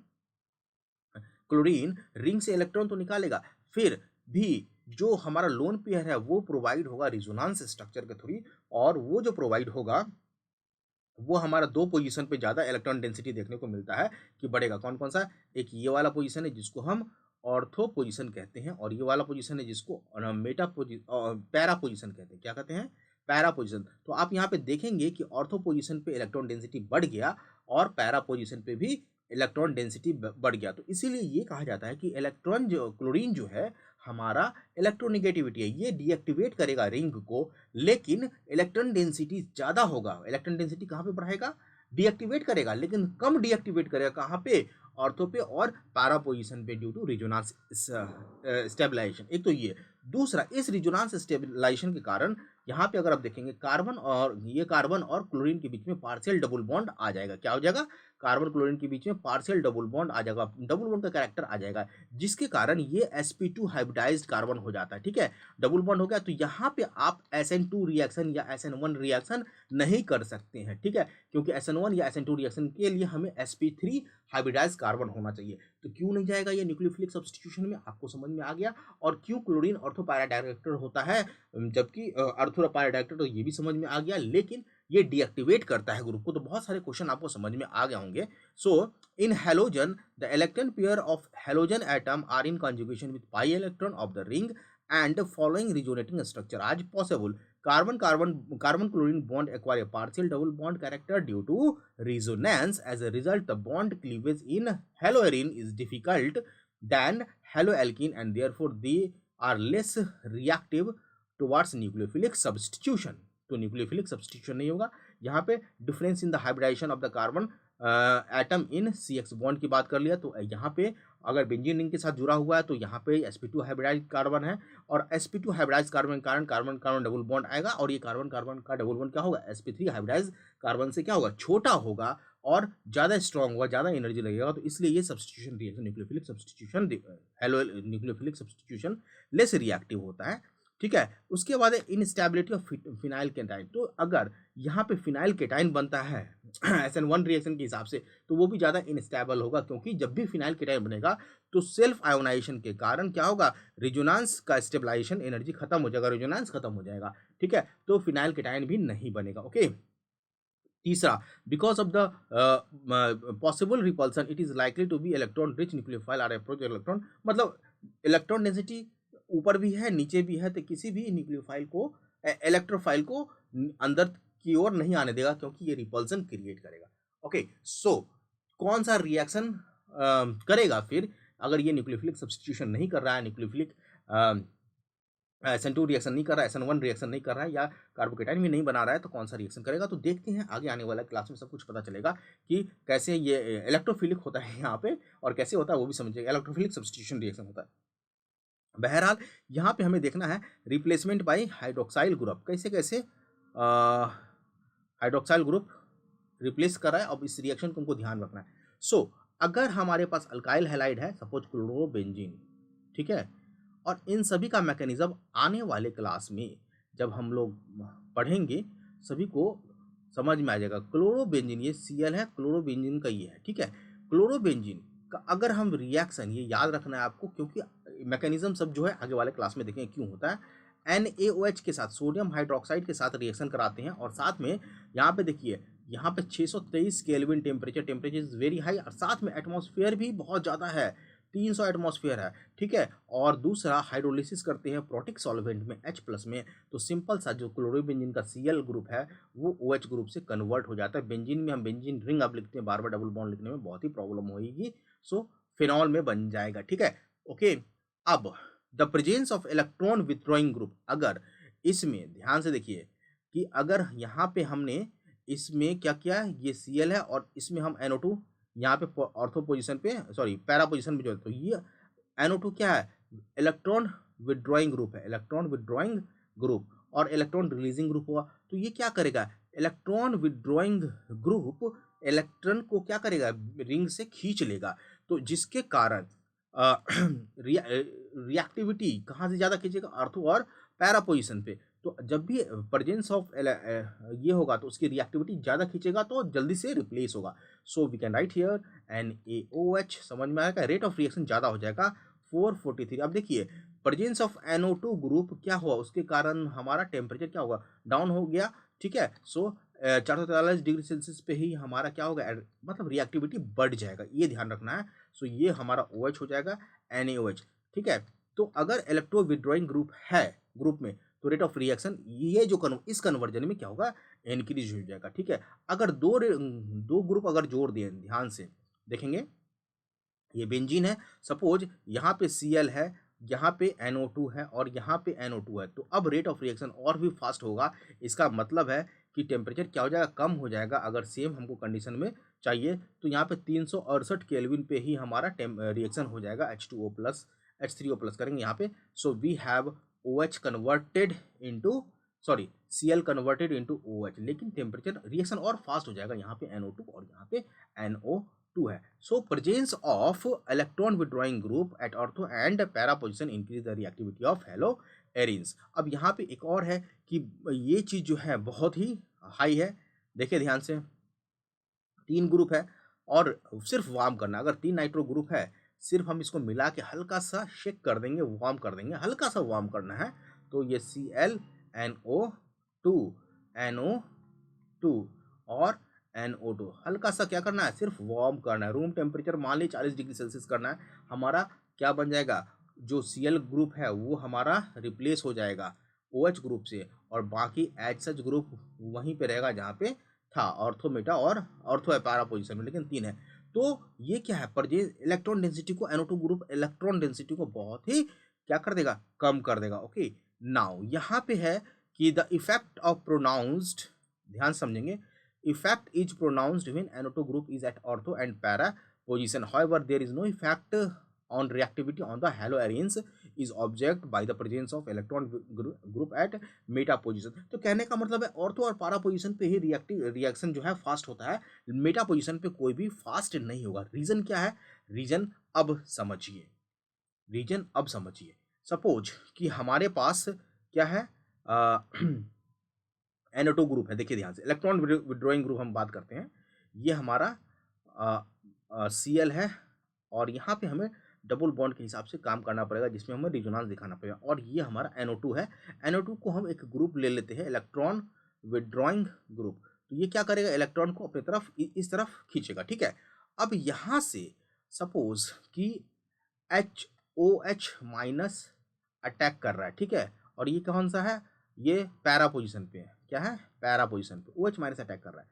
Speaker 1: क्लोरीन रिंग से इलेक्ट्रॉन तो निकालेगा, फिर भी जो हमारा लोन पेयर है वो प्रोवाइड होगा रिजोनेंस स्ट्रक्चर के थ्रू, और वो जो प्रोवाइड होगा वो हमारा 2 पोजीशन पे ज़्यादा इलेक्ट्रॉन डेंसिटी देखने को मिलता है कि बढ़ेगा। कौन कौन सा, एक ये वाला पोजीशन है जिसको हम ऑर्थो पोजीशन कहते हैं, और ये वाला पोजीशन है जिसको पैरा पोजीशन कहते हैं। क्या कहते हैं, पैरा पोजीशन। तो आप यहाँ पे देखेंगे कि ऑर्थो पोजीशन पे इलेक्ट्रॉन डेंसिटी बढ़ गया और पैरा पोजीशन पे भी इलेक्ट्रॉन डेंसिटी बढ़ गया। तो इसीलिए ये कहा जाता है कि इलेक्ट्रॉन जो क्लोरीन जो है हमारा इलेक्ट्रोनेगेटिविटी है, ये डीएक्टिवेट करेगा रिंग को, लेकिन इलेक्ट्रॉन डेंसिटी ज़्यादा होगा। इलेक्ट्रॉन डेंसिटी कहाँ पे बढ़ाएगा, डीएक्टिवेट करेगा, लेकिन कम डीएक्टिवेट करेगा कहाँ पे, ऑर्थो पे और पैरा पोजीशन पे, ड्यू टू रिजोनेंस स्टेबलाइजेशन। एक तो ये, दूसरा इस रिजोनेंस स्टेबलाइजेशन के कारण यहाँ पे अगर आप देखेंगे कार्बन और क्लोरीन के बीच में पार्शियल डबल बॉन्ड आ जाएगा। क्या हो जाएगा, कार्बन क्लोरीन के बीच में पार्शियल डबल बॉन्ड आ जाएगा, डबल बॉन्ड का कैरेक्टर आ जाएगा, जिसके कारण ये sp2 हाइब्रिडाइज्ड कार्बन हो जाता है, ठीक है। डबल बॉन्ड हो गया तो यहाँ पे आप SN2 रिएक्शन या SN1 रिएक्शन नहीं कर सकते हैं, ठीक है, क्योंकि SN1 या SN2 रिएक्शन के लिए हमें sp3 हाइब्रिडाइज्ड कार्बन होना चाहिए। तो क्यों नहीं जाएगा ये न्यूक्लियोफिलिक सब्स्टिट्यूशन में, आपको समझ में आ गया। और क्यों क्लोरीन ऑर्थो पैरा डायरेक्टर होता है जबकि ऑर्थो पैरा डायरेक्टर, तो ये भी समझ में आ गया, लेकिन ये डीएक्टिवेट करता है ग्रुप को। तो बहुत सारे क्वेश्चन आपको समझ में आ गए होंगे। So in halogen the electron pair of halogen atom are in conjugation with pi electron of the ring and following resonating structure as possible. Carbon chlorine bond acquire a partial double bond character due to resonance. As a result, the bond cleavage in haloarine is difficult than haloalkene and therefore they are less reactive towards nucleophilic substitution. तो nucleophilic substitution नहीं होगा। यहाँ पे difference in the hybridization of the carbon atom in CX bond की बात कर लिया, तो यहाँ पे अगर बेंजीन रिंग के साथ जुड़ा हुआ है तो यहाँ पे sp2 हाइब्रिडाइज्ड कार्बन है, और sp2 हाइब्रिडाइज्ड कार्बन के कारण कार्बन कार्बन डबल बॉन्ड आएगा, और ये कार्बन कार्बन का डबल बॉन्ड क्या होगा, sp3 हाइब्रिडाइज्ड कार्बन से क्या होगा, छोटा होगा और ज़्यादा स्ट्रॉन्ग होगा, ज़्यादा एनर्जी लगेगा। तो इसलिए ये substitution reaction nucleophilic substitution hello nucleophilic substitution less reactive होता है, ठीक है। उसके बाद इनस्टेबिलिटी ऑफ फिनाइल केटाइन। तो अगर यहाँ पे फिनाइल केटाइन बनता है SN1 रिएक्शन के हिसाब से, तो वो भी ज़्यादा इनस्टेबल होगा, क्योंकि जब भी फिनाइल केटाइन बनेगा तो सेल्फ आयोनाइजेशन के कारण क्या होगा, रिजोनेंस का स्टेबलाइजेशन एनर्जी खत्म हो जाएगा, रिजोनेंस खत्म हो जाएगा, ठीक है। तो फिनाइल केटाइन भी नहीं बनेगा। ओके, तीसरा, because of the possible repulsion it is likely to be electron rich nucleophile are approach electron. मतलब इलेक्ट्रॉन डेंसिटी ऊपर भी है नीचे भी है, तो किसी भी न्यूक्लियोफाइल को इलेक्ट्रोफाइल को अंदर की ओर नहीं आने देगा, क्योंकि ये रिपल्सन क्रिएट करेगा। ओके, सो कौन सा रिएक्शन करेगा फिर, अगर ये न्यूक्लियोफिलिक सब्स्टिट्यूशन नहीं कर रहा है, न्यूक्लियोफिलिक SN2 रिएक्शन नहीं कर रहा है, SN1 रिएक्शन नहीं कर रहा है, या कार्बोकेटाइन भी नहीं बना रहा है, तो कौन सा रिएक्शन करेगा। तो देखते हैं आगे आने वाला क्लास में सब कुछ पता चलेगा कि कैसे ये इलेक्ट्रोफिलिक होता है यहाँ पे, और कैसे होता है वो भी समझिएगा, इलेक्ट्रोफिलिक सब्स्टिट्यूशन रिएक्शन होता है। बहरहाल यहाँ पे हमें देखना है रिप्लेसमेंट बाय हाइड्रोक्साइल ग्रुप, कैसे कैसे हाइड्रोक्साइल ग्रुप रिप्लेस कर रहा है। अब इस रिएक्शन को हमको ध्यान रखना है। सो अगर हमारे पास अल्काइल हैलाइड है, सपोज क्लोरोबेंजीन, ठीक है, और इन सभी का मैकेनिज्म आने वाले क्लास में जब हम लोग पढ़ेंगे सभी को समझ में आ जाएगा। क्लोरोबेंजीन ये Cl है, क्लोरोबेंजीन का ये है, ठीक है। क्लोरोबेंजीन का अगर हम रिएक्शन, ये याद रखना है आपको, क्योंकि मैकेनिज्म सब जो है आगे वाले क्लास में देखेंगे क्यों होता है। NaOH के साथ सोडियम हाइड्रोक्साइड के साथ रिएक्शन कराते हैं और साथ में यहाँ पे देखिए, यहाँ पे 623 kelvin temperature is very high और साथ में एटमॉस्फेयर भी बहुत ज़्यादा है, 300 एटमॉस्फेयर है, ठीक है। और दूसरा हाइड्रोलिसिस करते हैं प्रोटिक सॉल्वेंट में H+ में, तो सिंपल सा जो क्लोरोबेंजीन का Cl ग्रुप है वो OH ग्रुप से कन्वर्ट हो जाता है। बेंजीन में हम बेंजीन रिंग अब लिखते हैं, बार बार डबल बॉन्ड लिखने में बहुत ही प्रॉब्लम होगी, सो फिनॉल में बन जाएगा, ठीक है। ओके, अब the presence of electron withdrawing group, अगर इसमें ध्यान से देखिए कि अगर यहाँ पे हमने इसमें क्या किया, ये Cl है और इसमें हम NO2 यहाँ पे ऑर्थो पोजीशन पे, सॉरी पैरा पोजीशन पे जो है, तो ये NO2 क्या है, इलेक्ट्रॉन विथड्रॉइंग ग्रुप है, इलेक्ट्रॉन विथड्रॉइंग ग्रुप, और इलेक्ट्रॉन रिलीजिंग ग्रुप हुआ, तो ये क्या करेगा, इलेक्ट्रॉन विथड्रॉइंग ग्रुप इलेक्ट्रॉन को क्या करेगा, रिंग से खींच लेगा, तो जिसके कारण रिएक्टिविटी कहाँ से ज़्यादा खींचेगा, ऑर्थो और पैरा पोजीशन पे। तो जब भी प्रेजेंस ऑफ ये होगा तो उसकी रिएक्टिविटी ज़्यादा खींचेगा तो जल्दी से रिप्लेस होगा। So we can write here NaOH, समझ में आएगा, रेट ऑफ रिएक्शन ज़्यादा हो जाएगा 443। अब देखिए प्रेजेंस ऑफ NO2 ग्रुप क्या हुआ, उसके कारण हमारा टेम्परेचर क्या होगा, डाउन हो गया, ठीक है। सो 443 डिग्री सेल्सियस पे ही हमारा क्या होगा, मतलब रिएक्टिविटी बढ़ जाएगा, ये ध्यान रखना है। सो ये हमारा OH हो जाएगा NaOH, ठीक है। तो अगर इलेक्ट्रो विथड्रॉइंग ग्रुप है ग्रुप में, तो रेट ऑफ रिएक्शन ये जो इस कन्वर्जन में क्या होगा, इंक्रीज हो जाएगा, ठीक है। अगर दो ग्रुप अगर जोड़ दिए, ध्यान से देखेंगे, ये बेंजीन है, सपोज यहाँ पे Cl है, यहाँ पे NO2 है और यहाँ पे NO2 है, तो अब रेट ऑफ रिएक्शन और भी फास्ट होगा। इसका मतलब है कि टेम्परेचर क्या हो जाएगा, कम हो जाएगा। अगर सेम हमको कंडीशन में चाहिए तो यहाँ पे 368 केल्विन पे ही हमारा रिएक्शन हो जाएगा, H2O प्लस H3O+ करेंगे यहाँ पे। So we have OH converted into, sorry Cl converted into OH, लेकिन टेम्परेचर रिएक्शन और फास्ट हो जाएगा, यहाँ पे NO2 और यहाँ पे NO2 है। So presence of electron withdrawing group at ortho and para position increase the reactivity of haloarenes. अब यहाँ पे एक और है कि ये चीज जो है बहुत ही हाई है, देखिए ध्यान से, 3 ग्रुप है और सिर्फ वार्म करना, अगर 3 नाइट्रो ग्रुप है, सिर्फ हम इसको मिला के हल्का सा शेक कर देंगे, वार्म कर देंगे, हल्का सा वार्म करना है, तो ये ClNO2 NO2 और NO2 हल्का सा क्या करना है, सिर्फ वार्म करना है, रूम टेम्परेचर मान ली 40 डिग्री सेल्सियस करना है, हमारा क्या बन जाएगा, जो Cl ग्रुप है वो हमारा रिप्लेस हो जाएगा OH ग्रुप से, और बाकी एच सच ग्रुप वहीं पे रहेगा जहाँ पे था, ऑर्थो मेटा और ऑर्थो है पैरा पोजीशन में, लेकिन 3 है। तो ये क्या है, परजेज इलेक्ट्रॉन डेंसिटी को, NO2 ग्रुप इलेक्ट्रॉन डेंसिटी को बहुत ही क्या कर देगा, कम कर देगा। ओके, नाउ यहाँ पे है कि द इफेक्ट ऑफ प्रोनाउंस्ड, ध्यान समझेंगे, effect is pronounced when NO2 group is at ortho and para position, however there is no effect on reactivity on the haloarenes is observed by the presence of electron group at meta position। तो कहने का मतलब है ortho और para position पे ही reaction जो है fast होता है, मेटा पोजीशन पे कोई भी फास्ट नहीं होगा। रीजन क्या है, रीजन अब समझिए, रीजन अब समझिए। सपोज कि हमारे पास क्या है, NO2 ग्रुप है, देखिए ध्यान से, इलेक्ट्रॉन विड्रॉइंग ग्रुप हम बात करते हैं, ये हमारा Cl है और यहाँ पे हमें डबल बॉन्ड के हिसाब से काम करना पड़ेगा, जिसमें हमें रिजोनेंस दिखाना पड़ेगा, और ये हमारा NO2 है। NO2 को हम एक ग्रुप ले लेते हैं, इलेक्ट्रॉन विड्रॉइंग ग्रुप, तो ये क्या करेगा, इलेक्ट्रॉन को अपनी तरफ इस तरफ खींचेगा, ठीक है। अब यहाँ से सपोज कि HOH- अटैक कर रहा है, ठीक है, और ये कौन सा है, ये पैरा पोजीशन पे है, क्या है, पैरा पोजीशन पे OH- अटैक कर रहा है,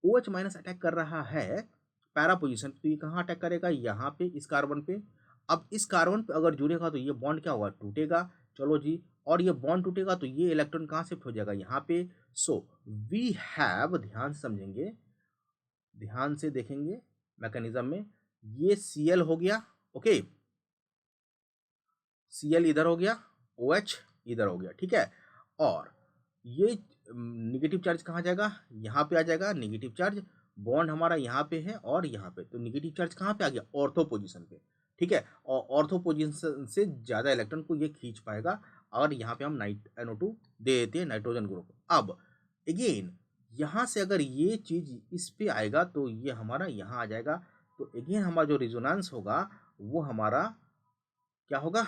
Speaker 1: OH- अटैक कर रहा है पैरा पोजीशन, तो ये कहाँ अटैक करेगा, यहाँ पे इस कार्बन पे। अब इस कार्बन पे अगर जुड़ेगा तो ये बॉन्ड क्या होगा, टूटेगा, चलो जी, और ये बॉन्ड टूटेगा तो ये इलेक्ट्रॉन कहाँ शिफ्ट हो जाएगा, यहाँ पे। सो वी हैव, ध्यान से समझेंगे, ध्यान से देखेंगे मैकेनिज्म में, ये Cl हो गया, ओके, Cl इधर हो गया, OH इधर हो गया, ठीक है, और ये निगेटिव चार्ज कहाँ जाएगा, यहाँ पे आ जाएगा निगेटिव चार्ज, बॉन्ड हमारा यहाँ पे है और यहाँ पे, तो निगेटिव चार्ज कहाँ पे आ गया, ऑर्थो पोजीशन पे, ठीक है, और ऑर्थो पोजीशन से ज़्यादा इलेक्ट्रॉन को ये खींच पाएगा, और यहाँ पे हम NO2 दे देते हैं, नाइट्रोजन ग्रुप। अब अगेन यहाँ से अगर ये चीज़ इस पे आएगा तो ये हमारा यहाँ आ जाएगा, तो अगेन हमारा जो रिजोनेंस होगा वो हमारा क्या होगा,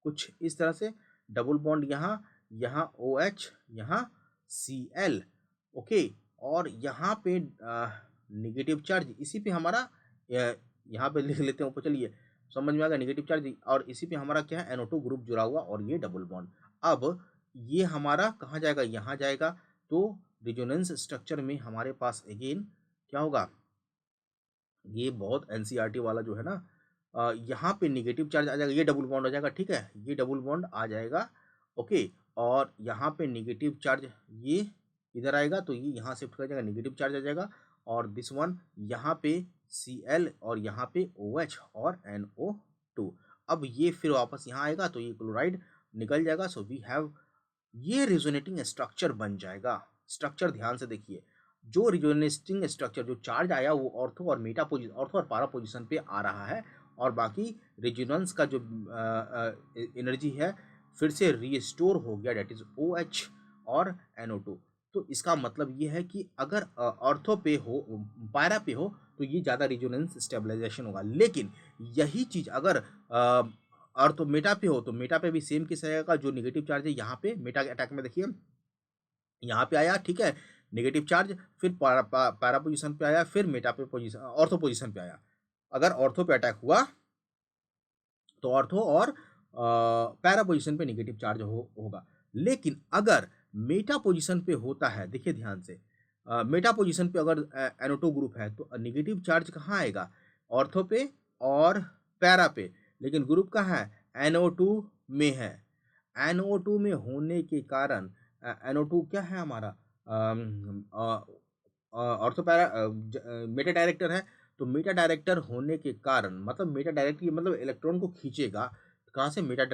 Speaker 1: कुछ इस तरह से डबल बॉन्ड यहाँ, यहाँ OH, यहाँ Cl, ओके। और यहाँ पे नेगेटिव चार्ज, इसी पे हमारा यहाँ पे लिख लेते हैं ऊपर, चलिए समझ में आ गया, नेगेटिव चार्ज, और इसी पे हमारा क्या है, NO2 ग्रुप जुड़ा हुआ और ये डबल बॉन्ड। अब ये हमारा कहाँ जाएगा, यहाँ जाएगा। तो रिजोनेंस स्ट्रक्चर में हमारे पास अगेन क्या होगा, ये बहुत एनसीईआरटी वाला जो है ना, यहाँ पे नेगेटिव चार्ज आ जाएगा, ये डबल बॉन्ड हो जाएगा, ठीक है, ये डबल बॉन्ड आ जाएगा, ओके। और यहाँ पे नेगेटिव चार्ज ये इधर आएगा, तो ये यहाँ शिफ्ट कर जाएगा, नेगेटिव चार्ज आ जाएगा। और दिस वन यहाँ पे Cl और यहाँ पे OH और NO2। अब ये फिर वापस यहाँ आएगा, तो ये क्लोराइड निकल जाएगा। सो वी हैव, ये रिजोनेटिंग स्ट्रक्चर बन जाएगा। स्ट्रक्चर ध्यान से देखिए, जो रिजोनेटिंग स्ट्रक्चर, जो चार्ज आया वो ऑर्थो और मेटा पोजिशन, ऑर्थो और पैरा पोजिशन पे आ रहा है, और बाकी रेजोनेंस का जो एनर्जी है फिर से रीस्टोर हो गया, डेट इज OH और NO2। तो इसका मतलब ये है कि अगर ऑर्थो पे हो, पैरा पे हो, तो ये ज़्यादा रिजोनेंस स्टेबलाइजेशन होगा। लेकिन यही चीज़ अगर ऑर्थो मेटा पे हो, तो मेटा पे भी सेम केस रहेगा। जो नेगेटिव चार्ज है यहाँ पे मेटा अटैक में देखिए यहाँ पे आया, ठीक है, नेगेटिव चार्ज, फिर पैरा पोजीशन पे आया, फिर मेटा पे पोजीशन, ऑर्थो पोजीशन पे आया। अगर ऑर्थो पे अटैक हुआ तो ऑर्थो और पैरा पोजीशन पे नेगेटिव चार्ज होगा। लेकिन अगर मेटा पोजीशन पे होता है, देखिए ध्यान से, मेटा पोजीशन पे अगर NO2 ग्रुप है, तो नेगेटिव चार्ज कहाँ आएगा, ऑर्थो पे और पैरा पे। लेकिन ग्रुप कहाँ है, NO2 में है। NO2 में होने के कारण NO2 क्या है हमारा, ऑर्थो पैरा मेटा डायरेक्टर है। तो मेटा डायरेक्टर होने के कारण, मतलब मेटा डायरेक्टर मतलब इलेक्ट्रॉन को खींचेगा कहाँ से, मेटा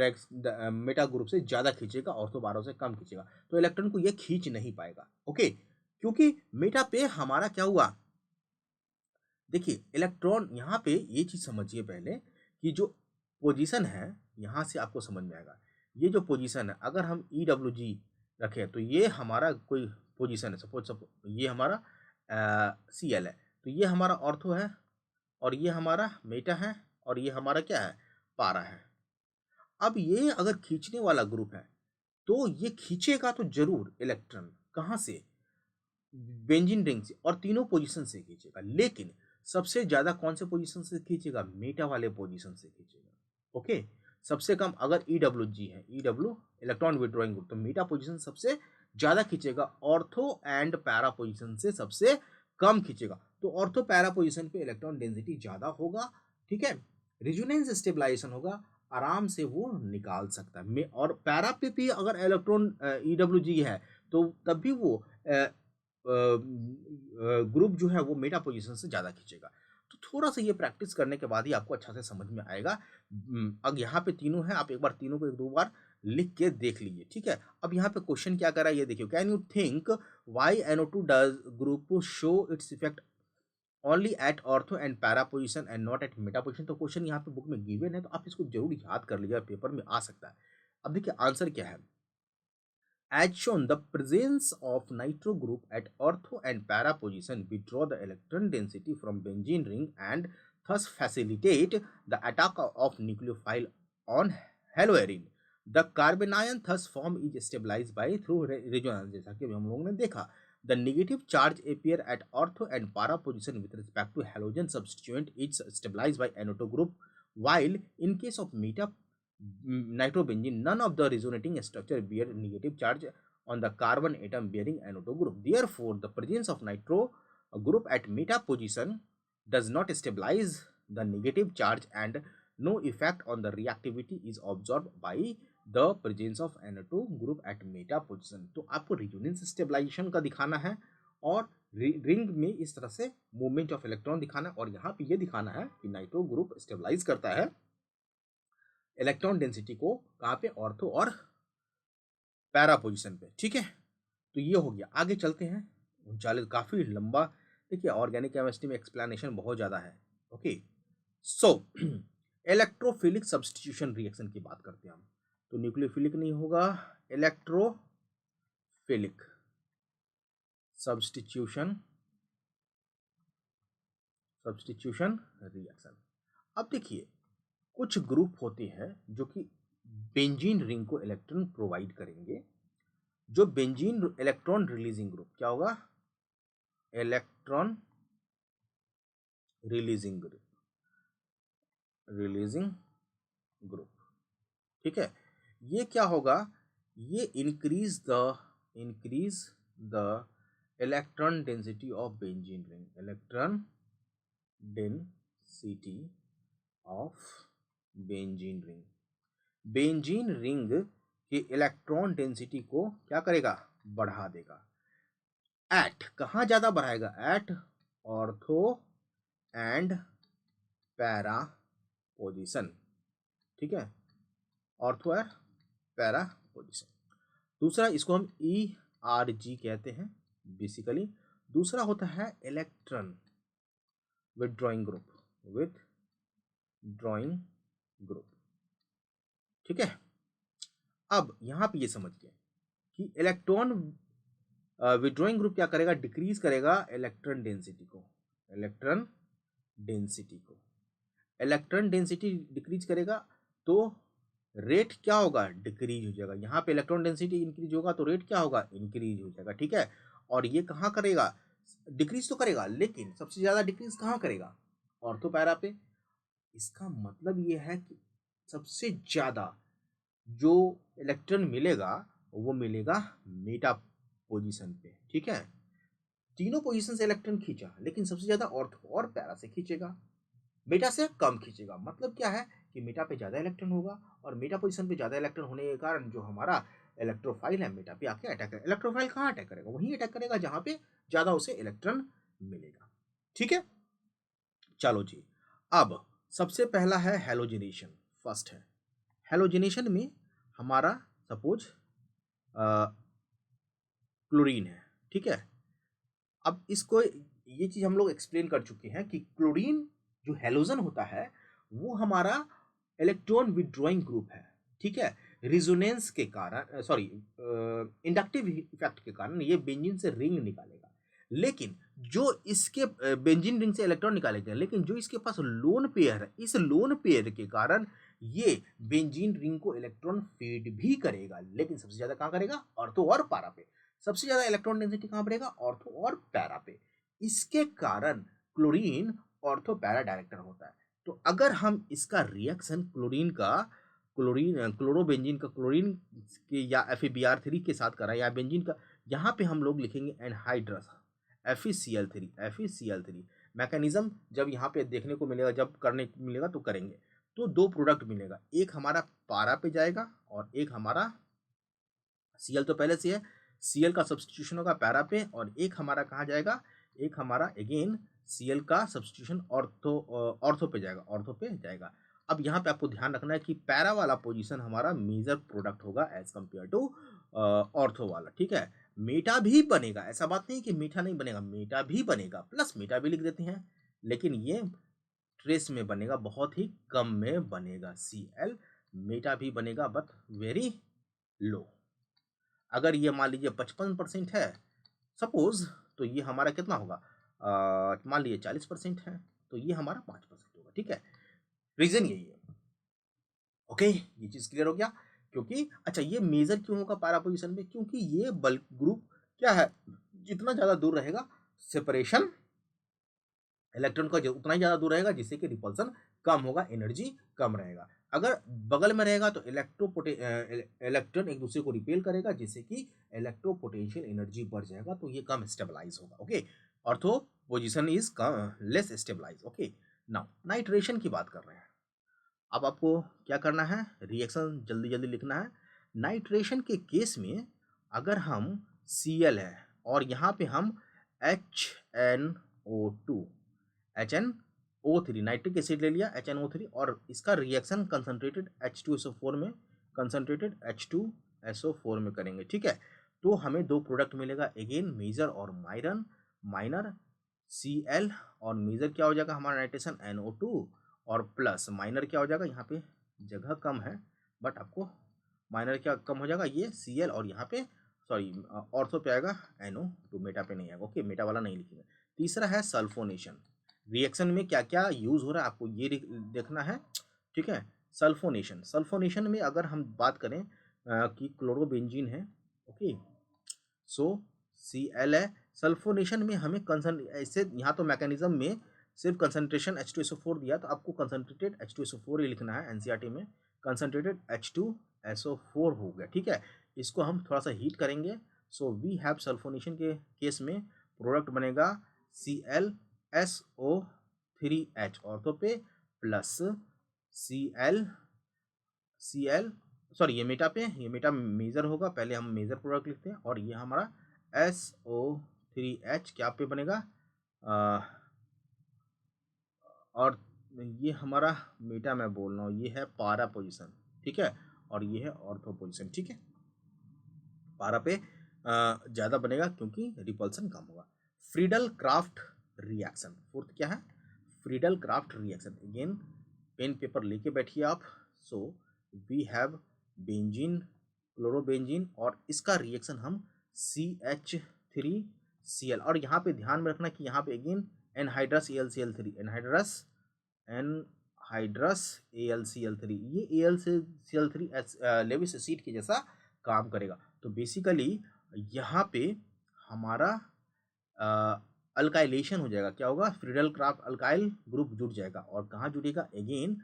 Speaker 1: ग्रुप से ज़्यादा खींचेगा, ऑर्थो बारो से कम खींचेगा। तो इलेक्ट्रॉन को ये खींच नहीं पाएगा, ओके। क्योंकि मेटा पे हमारा क्या हुआ, देखिए इलेक्ट्रॉन यहाँ पे ये चीज़ समझिए पहले, कि जो पोजीशन है यहाँ से आपको समझ में आएगा। ये जो पोजीशन है, अगर हम EWG रखें, तो ये हमारा कोई पोजीशन है, सपोज ये हमारा Cl है, तो ये हमारा ऑर्थो है, और ये हमारा मेटा है, और ये हमारा क्या है, पारा है। अब ये अगर खींचने वाला ग्रुप है, तो ये खींचेगा तो जरूर इलेक्ट्रॉन, कहाँ से, बेंजीन रिंग से, और तीनों पोजीशन से खींचेगा। लेकिन सबसे ज्यादा कौन से पोजीशन से खींचेगा, मेटा वाले पोजीशन से खींचेगा, ओके। सबसे कम अगर EWG है, EW इलेक्ट्रॉन विड्रॉइंग ग्रुप, तो मेटा पोजीशन सबसे ज्यादा खींचेगा, ऑर्थो एंड पैरा पोजीशन से सबसे कम खींचेगा। तो ऑर्थो पैरा पोजीशन पे इलेक्ट्रॉन डेंसिटी ज्यादा होगा, ठीक है, रेजोनेंस स्टेबलाइजेशन होगा, आराम से वो निकाल सकता है। और पैरा पे भी अगर इलेक्ट्रॉन EWG है, तो तब भी वो ग्रुप जो है वो मेटा पोजीशन से ज़्यादा खींचेगा। तो थोड़ा सा ये प्रैक्टिस करने के बाद ही आपको अच्छा से समझ में आएगा। अब यहाँ पे तीनों हैं, आप एक बार तीनों को एक दो बार लिख के देख लीजिए, ठीक है। अब यहाँ पे क्वेश्चन क्या कर रहा है ये देखिए, can you think why NO2 does group show its effect only at ortho and para position and not at meta position. तो क्वेश्चन यहाँ पे बुक में गिवन है, तो आप इसको जरूर याद कर लीजिएगा, पेपर में आ सकता है। अब देखिए आंसर क्या है, as shown, the presence of nitro group at ortho and para position withdraw the electron density from benzene ring and thus facilitate the attack of nucleophile on haloarine. The carbanion thus form is stabilized by through resonance, जैसा कि हम लोगों ने देखा। The negative charge appear at ortho and para position with respect to halogen substituent is stabilized by NO2 group, while in case of meta nitrobenzene, none of the resonating structure bear negative charge on the carbon atom bearing NO2 group. Therefore, the presence of nitro group at meta position does not stabilize the negative charge and no effect on the reactivity is observed by the presence of NO2 group at meta position. तो आपको resonance stabilization का दिखाना है, और ring में इस तरह से मूवमेंट ऑफ इलेक्ट्रॉन दिखाना है, और यहाँ पे ये दिखाना है कि नाइट्रो ग्रुप स्टेबलाइज करता है इलेक्ट्रॉन डेंसिटी को, कहाँ पे, ऑर्थो और पैरा पोजीशन पे, ठीक है। तो ये हो गया, आगे चलते हैं। 39 काफी लंबा, देखिए ऑर्गेनिक केमिस्ट्री में एक्सप्लेनेशन बहुत ज्यादा है, ओके। सो इलेक्ट्रोफिलिक सब्स्टिट्यूशन रिएक्शन की बात करते हैं हम। तो न्यूक्लियोफिलिक नहीं होगा, इलेक्ट्रोफिलिक सब्स्टिट्यूशन रिएक्शन। अब देखिए कुछ ग्रुप होते हैं जो कि बेंजीन रिंग को इलेक्ट्रॉन प्रोवाइड करेंगे। जो बेंजीन इलेक्ट्रॉन रिलीजिंग ग्रुप क्या होगा, इलेक्ट्रॉन रिलीजिंग ग्रुप, ठीक है। ये क्या होगा, ये increase the electron density of benzene ring, electron density of benzene ring. Benzene ring के इलेक्ट्रॉन डेंसिटी को क्या करेगा, बढ़ा देगा। एट कहाँ ज्यादा बढ़ाएगा, at ortho and para position, ठीक है, ऑर्थो और पैरा पोजीशन। दूसरा इसको हम ERG कहते हैं बेसिकली। दूसरा होता है इलेक्ट्रॉन विथड्रॉइंग ग्रुप, ठीक है। अब यहां पे ये समझिए कि इलेक्ट्रॉन विथड्रॉइंग ग्रुप क्या करेगा, डिक्रीज करेगा इलेक्ट्रॉन डेंसिटी डिक्रीज करेगा, तो रेट क्या होगा, डिक्रीज हो जाएगा। यहाँ पे इलेक्ट्रॉन डेंसिटी इंक्रीज होगा तो रेट क्या होगा, इंक्रीज हो जाएगा, ठीक है। और ये कहाँ करेगा, डिक्रीज तो करेगा, लेकिन सबसे ज्यादा डिक्रीज कहाँ करेगा, ऑर्थो पैरा पे। इसका मतलब ये है कि सबसे ज्यादा जो इलेक्ट्रॉन मिलेगा वो मिलेगा मेटा पोजीशन पे, ठीक है। तीनों पोजीशन से इलेक्ट्रॉन खींचा, लेकिन सबसे ज्यादा ऑर्थो और पैरा से खींचेगा, मेटा से कम खींचेगा। मतलब क्या है कि मेटा पे ज्यादा इलेक्ट्रॉन होगा, और मेटा पोजीशन पे ज्यादा इलेक्ट्रॉन होने के कारण जो हमारा इलेक्ट्रोफाइल है मेटा पे आके अटैक करेगा। इलेक्ट्रोफाइल कहाँ अटैक करेगा, वहीं अटैक करेगा जहां पे ज्यादा उसे इलेक्ट्रॉन मिलेगा, ठीक है। चलो जी, अब सबसे पहला है हेलोजिनेशन, फर्स्ट है हेलोजिनेशन में हमारा सपोज क्लोरीन है, ठीक है। अब इसको ये चीज हम लोग एक्सप्लेन कर चुके हैं कि क्लोरीन जो हेलोजन होता है वो हमारा इलेक्ट्रॉन विथड्रॉइंग ग्रुप है, ठीक है। रिजोनेंस के कारण, सॉरी, इंडक्टिव इफेक्ट के कारण ये बेंजीन से रिंग निकालेगा, लेकिन जो इसके बेंजीन रिंग से इलेक्ट्रॉन निकालेगा, लेकिन जो इसके पास लोन पेयर है, इस लोन पेयर के कारण ये बेंजीन रिंग को इलेक्ट्रॉन फीड भी करेगा, लेकिन सबसे ज्यादा कहाँ करेगा, ऑर्थो और पैरा पे। सबसे ज्यादा इलेक्ट्रॉन डेंसिटी कहाँ बढ़ेगा, ऑर्थो और पैरा पे। इसके कारण क्लोरीन ऑर्थो पैरा डायरेक्टर होता है। तो अगर हम इसका रिएक्शन क्लोरोबेंजीन का क्लोरीन के या FeBr3 के साथ करा, या बेंजीन का, यहाँ पे हम लोग लिखेंगे एनहाइड्रस FeCl3। मैकेनिज्म जब यहाँ पे देखने को मिलेगा, जब करने को मिलेगा तो करेंगे, तो दो प्रोडक्ट मिलेगा, एक हमारा पारा पे जाएगा और एक हमारा Cl तो पहले से है, Cl का सब्सटीट्यूशन होगा पैरा पे, और एक हमारा कहाँ जाएगा, एक हमारा अगेन Cl का सब्सटीट्यूशन ऑर्थो पे जाएगा। अब यहाँ पे आपको ध्यान रखना है कि पैरा वाला पोजीशन हमारा मेजर प्रोडक्ट होगा एज कंपेयर टू ऑर्थो वाला, ठीक है। मेटा भी बनेगा, ऐसा बात नहीं कि मीठा नहीं बनेगा, मेटा भी बनेगा, प्लस मेटा भी लिख देते हैं, लेकिन ये ट्रेस में बनेगा, बहुत ही कम में बनेगा। Cl मेटा भी बनेगा बट वेरी लो। अगर ये मान लीजिए 55% है सपोज, तो ये हमारा कितना होगा, मान लीजिए 40% है, तो ये हमारा 5% होगा, ठीक है। रीजन यही है, ओके। ये चीज क्लियर हो गया। क्योंकि अच्छा, ये मेजर क्यों होगा पैरा पोजीशन में, क्योंकि ये बल्क ग्रुप क्या है, जितना ज्यादा दूर रहेगा सेपरेशन इलेक्ट्रॉन का उतना ही ज्यादा दूर रहेगा, जिससे कि रिपल्सन कम होगा, एनर्जी कम रहेगा। अगर बगल में रहेगा तो इलेक्ट्रॉन एक दूसरे को रिपेल करेगा, जिससे कि इलेक्ट्रोपोटेंशियल एनर्जी बढ़ जाएगा, तो ये कम स्टेबलाइज होगा, okay. Ortho position is less stabilize, okay. Now nitration की बात कर रहे हैं। अब आपको क्या करना है, रिएक्शन जल्दी जल्दी लिखना है। नाइट्रेशन के केस में अगर हम Cl है और यहाँ पे हम HNO3 नाइट्रिक एसिड ले लिया, HNO3, और इसका रिएक्शन कंसंट्रेटेड H2SO4 में करेंगे, ठीक है। तो हमें दो प्रोडक्ट मिलेगा, अगेन मेजर और माइनर Cl, और मेजर क्या हो जाएगा हमारा नाइट्रेशन NO2, और प्लस माइनर क्या हो जाएगा, यहाँ पे जगह कम है बट आपको माइनर क्या कम हो जाएगा, ये Cl, और यहाँ पे सॉरी ऑर्थो पे आएगा NO2, मेटा पे नहीं आएगा, ओके, मेटा वाला नहीं लिखेंगे। तीसरा है सल्फोनेशन। रिएक्शन में क्या क्या यूज हो रहा है आपको ये देखना है, ठीक है। सल्फोनेशन, सल्फोनेशन में अगर हम बात करें कि क्लोरोबेंजीन है, ओके, सो Cl है। सल्फोनेशन में हमें कंसन ऐसे यहाँ तो मैकेनिज्म में सिर्फ कंसंट्रेशन H2SO4 दिया, तो आपको कंसंट्रेटेड H2SO4 ही लिखना है एनसीईआरटी में, कंसंट्रेटेड H2SO4 हो गया, ठीक है। इसको हम थोड़ा सा हीट करेंगे, सो वी हैव सल्फोनेशन के केस में प्रोडक्ट बनेगा ClSO3H ऑर्थो पे प्लस Cl Cl सॉरी ये मेटा पे, ये मेटा मेजर होगा, पहले हम मेजर प्रोडक्ट लिखते हैं, और ये हमारा SO3H क्या पे बनेगा और ये हमारा मेटा मैं बोल रहा हूँ, ये है पारा पोजीशन, ठीक है, और ये है ऑर्थो पोजीशन, ठीक है। पारा पे ज़्यादा बनेगा क्योंकि रिपल्सन कम होगा। फ्रीडल क्राफ्ट रिएक्शन, फोर्थ क्या है, Friedel Crafts reaction. Again pen paper लेके बैठिए आप। So we have benzene, chlorobenzene, और इसका रिएक्शन हम CH3Cl, और यहाँ पे ध्यान में रखना कि यहाँ पे again anhydrous AlCl3, anhydrous AlCl3, ये AlCl3 लेविस एसिड के जैसा काम करेगा। तो बेसिकली यहाँ पे हमारा अल्काइलेशन हो जाएगा, क्या होगा, फ्रीडल क्राफ्ट अल्काइल ग्रुप जुड़ जाएगा, और कहाँ जुड़ेगा, अगेन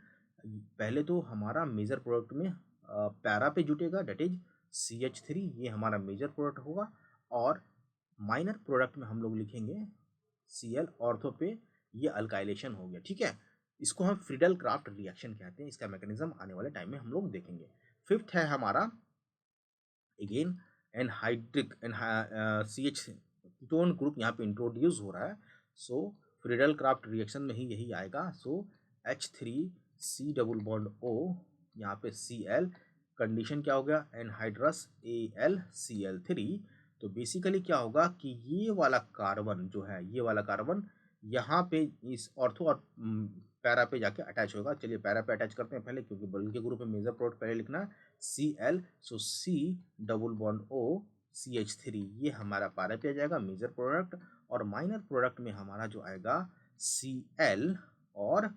Speaker 1: पहले तो हमारा मेजर प्रोडक्ट में पैरा पे जुटेगा, डेट इज CH3, ये हमारा मेजर प्रोडक्ट होगा, और माइनर प्रोडक्ट में हम लोग लिखेंगे Cl, ऑर्थो पे ये अल्काइलेशन हो गया, ठीक है। इसको हम फ्रीडल क्राफ्ट रिएक्शन कहते हैं, इसका मैकेनिज्म आने वाले टाइम में हम लोग देखेंगे। फिफ्थ है हमारा अगेन एनहाइड्रिक CH कीटोन ग्रुप यहाँ पे इंट्रोड्यूस हो रहा है, सो फ्रीडल क्राफ्ट रिएक्शन में ही यही आएगा। सो H3C डबल बॉन्ड O, यहाँ पे Cl, कंडीशन क्या हो गया, एनहाइड्रस AlCl3। तो बेसिकली क्या होगा कि ये वाला कार्बन जो है, ये वाला कार्बन यहाँ पे इस ऑर्थो और पैरा पे जाके अटैच होगा। चलिए पैरा पे अटैच करते हैं पहले, क्योंकि बल्कि के ग्रुप में मेजर प्रोडक्ट पहले लिखना है Cl, सो C double bond O CH3, ये हमारा पैरा पे आ जाएगा मेजर प्रोडक्ट, और माइनर प्रोडक्ट में हमारा जो आएगा Cl और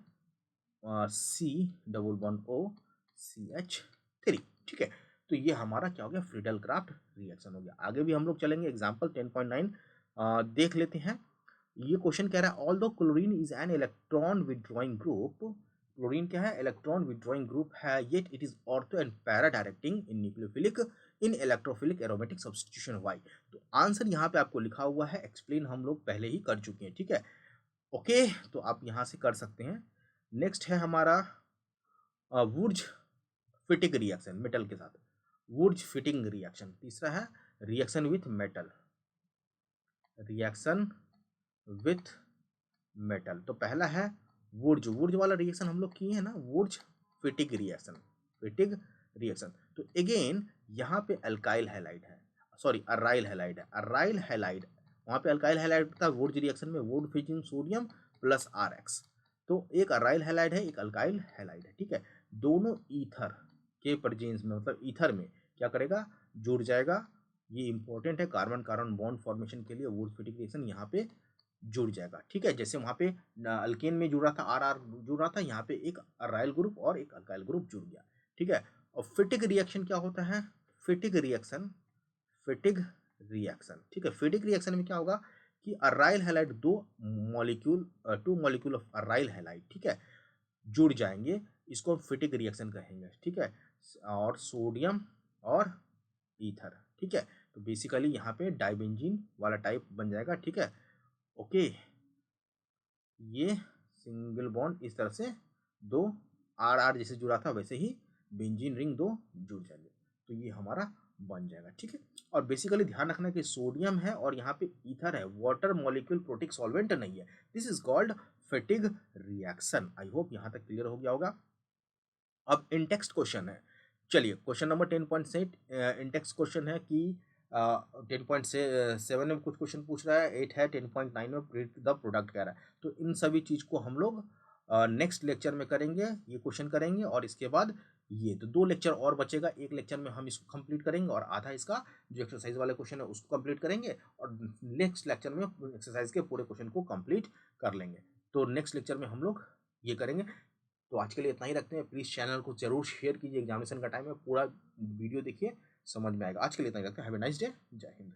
Speaker 1: C double bond O CH3, ठीक है। तो ये हमारा क्या हो गया, फ्रीडल क्राफ्ट रिएक्शन हो गया। आगे भी हम लोग चलेंगे, एग्जाम्पल 10.9 देख लेते हैं। ये क्वेश्चन कह रहा है although chlorine is an electron withdrawing group, chlorine क्या है, इलेक्ट्रॉन विड्रॉइंग ग्रुप है, yet it is ortho and para directing in nucleophilic in electrophilic aromatic substitution why. तो आंसर यहाँ पे आपको लिखा हुआ है, एक्सप्लेन हम लोग पहले ही कर चुके हैं, ठीक है, ओके, तो आप यहाँ से कर सकते हैं। नेक्स्ट है हमारा वुर्ज फिटिंग रिएक्शन, मेटल के साथ वुर्ज फिटिंग रिएक्शन। तीसरा है reaction with metal, reaction with metal. तो पहला है वुर्ज, वुर्ज वाला रिएक्शन हम लोग किए हैं ना, वुर्ज फिटिंग रिएक्शन, फिटिंग रिएक्शन। तो अगेन यहाँ पे अल्काइल हैलाइड है, सॉरी अराइल हैलाइड है, अराइल हैलाइड, वहाँ पे अल्काइल हैलाइड था वुर्ज रिएक्शन में, would fitting sodium plus RX। तो एक अराइल हैलाइड है, एक अल्काइल हैलाइड है, ठीक है। दोनों ईथर के प्रेजेंस में, मतलब ईथर में क्या करेगा, जुड़ जाएगा। ये इंपॉर्टेंट है कार्बन कार्बन बॉन्ड फॉर्मेशन के लिए, वुड फिटिंग रिएक्शन यहाँ पे जुड़ जाएगा, ठीक है। जैसे वहाँ पे अल्केन में जुड़ा था, RR जुड़ रहा था, यहाँ पे एक अराइल ग्रुप और एक अल्काइल ग्रुप जुड़ गया, ठीक है। और फिटिक रिएक्शन क्या होता है, फिटिक रिएक्शन, फिटिक रिएक्शन, ठीक है। फिटिक रिएक्शन में क्या होगा कि aryl halide two molecule of aryl halide, ठीक है, जुड़ जाएंगे, इसको हम फिटिक रिएक्शन कहेंगे, ठीक है, और सोडियम और ईथर, ठीक है। तो बेसिकली यहाँ पे डाइबेंजीन वाला टाइप बन जाएगा, ठीक है, ओके। ये सिंगल बॉन्ड इस तरह से दो RR जैसे जुड़ा था वैसे ही बेंजीन रिंग दो जुड़ जाएंगे, तो ये हमारा बन जाएगा, ठीक है। और बेसिकली ध्यान रखना कि सोडियम है और यहाँ पे ईथर है, वाटर मॉलिक्यूल प्रोटिक सॉल्वेंट नहीं है, this is called Fittig reaction. I hope यहाँ तक क्लियर हो गया होगा। अब इंटेक्स्ट क्वेश्चन है, चलिए क्वेश्चन नंबर 10.7 इंटेक्स्ट क्वेश्चन है कि 10.7 में कुछ क्वेश्चन पूछ रहा है, 8 है, 10.9 में प्रिंट द प्रोडक्ट कह रहा है। तो इन सभी चीज़ को हम लोग नेक्स्ट लेक्चर में करेंगे, ये क्वेश्चन करेंगे, और इसके बाद ये तो 2 लेक्चर और बचेगा, एक लेक्चर में हम इसको कंप्लीट करेंगे और आधा इसका जो एक्सरसाइज वाले क्वेश्चन है उसको कंप्लीट करेंगे, और नेक्स्ट लेक्चर में एक्सरसाइज के पूरे क्वेश्चन को कंप्लीट कर लेंगे। तो नेक्स्ट लेक्चर में हम लोग ये करेंगे। तो आज के लिए इतना ही रखते हैं। प्लीज़ चैनल को ज़रूर शेयर कीजिए, एग्ज़ामिनेशन का टाइम है, पूरा वीडियो देखिए, समझ में आएगा। आज के लिए इतना ही रखते हैं। Have a nice day. जय हिंद।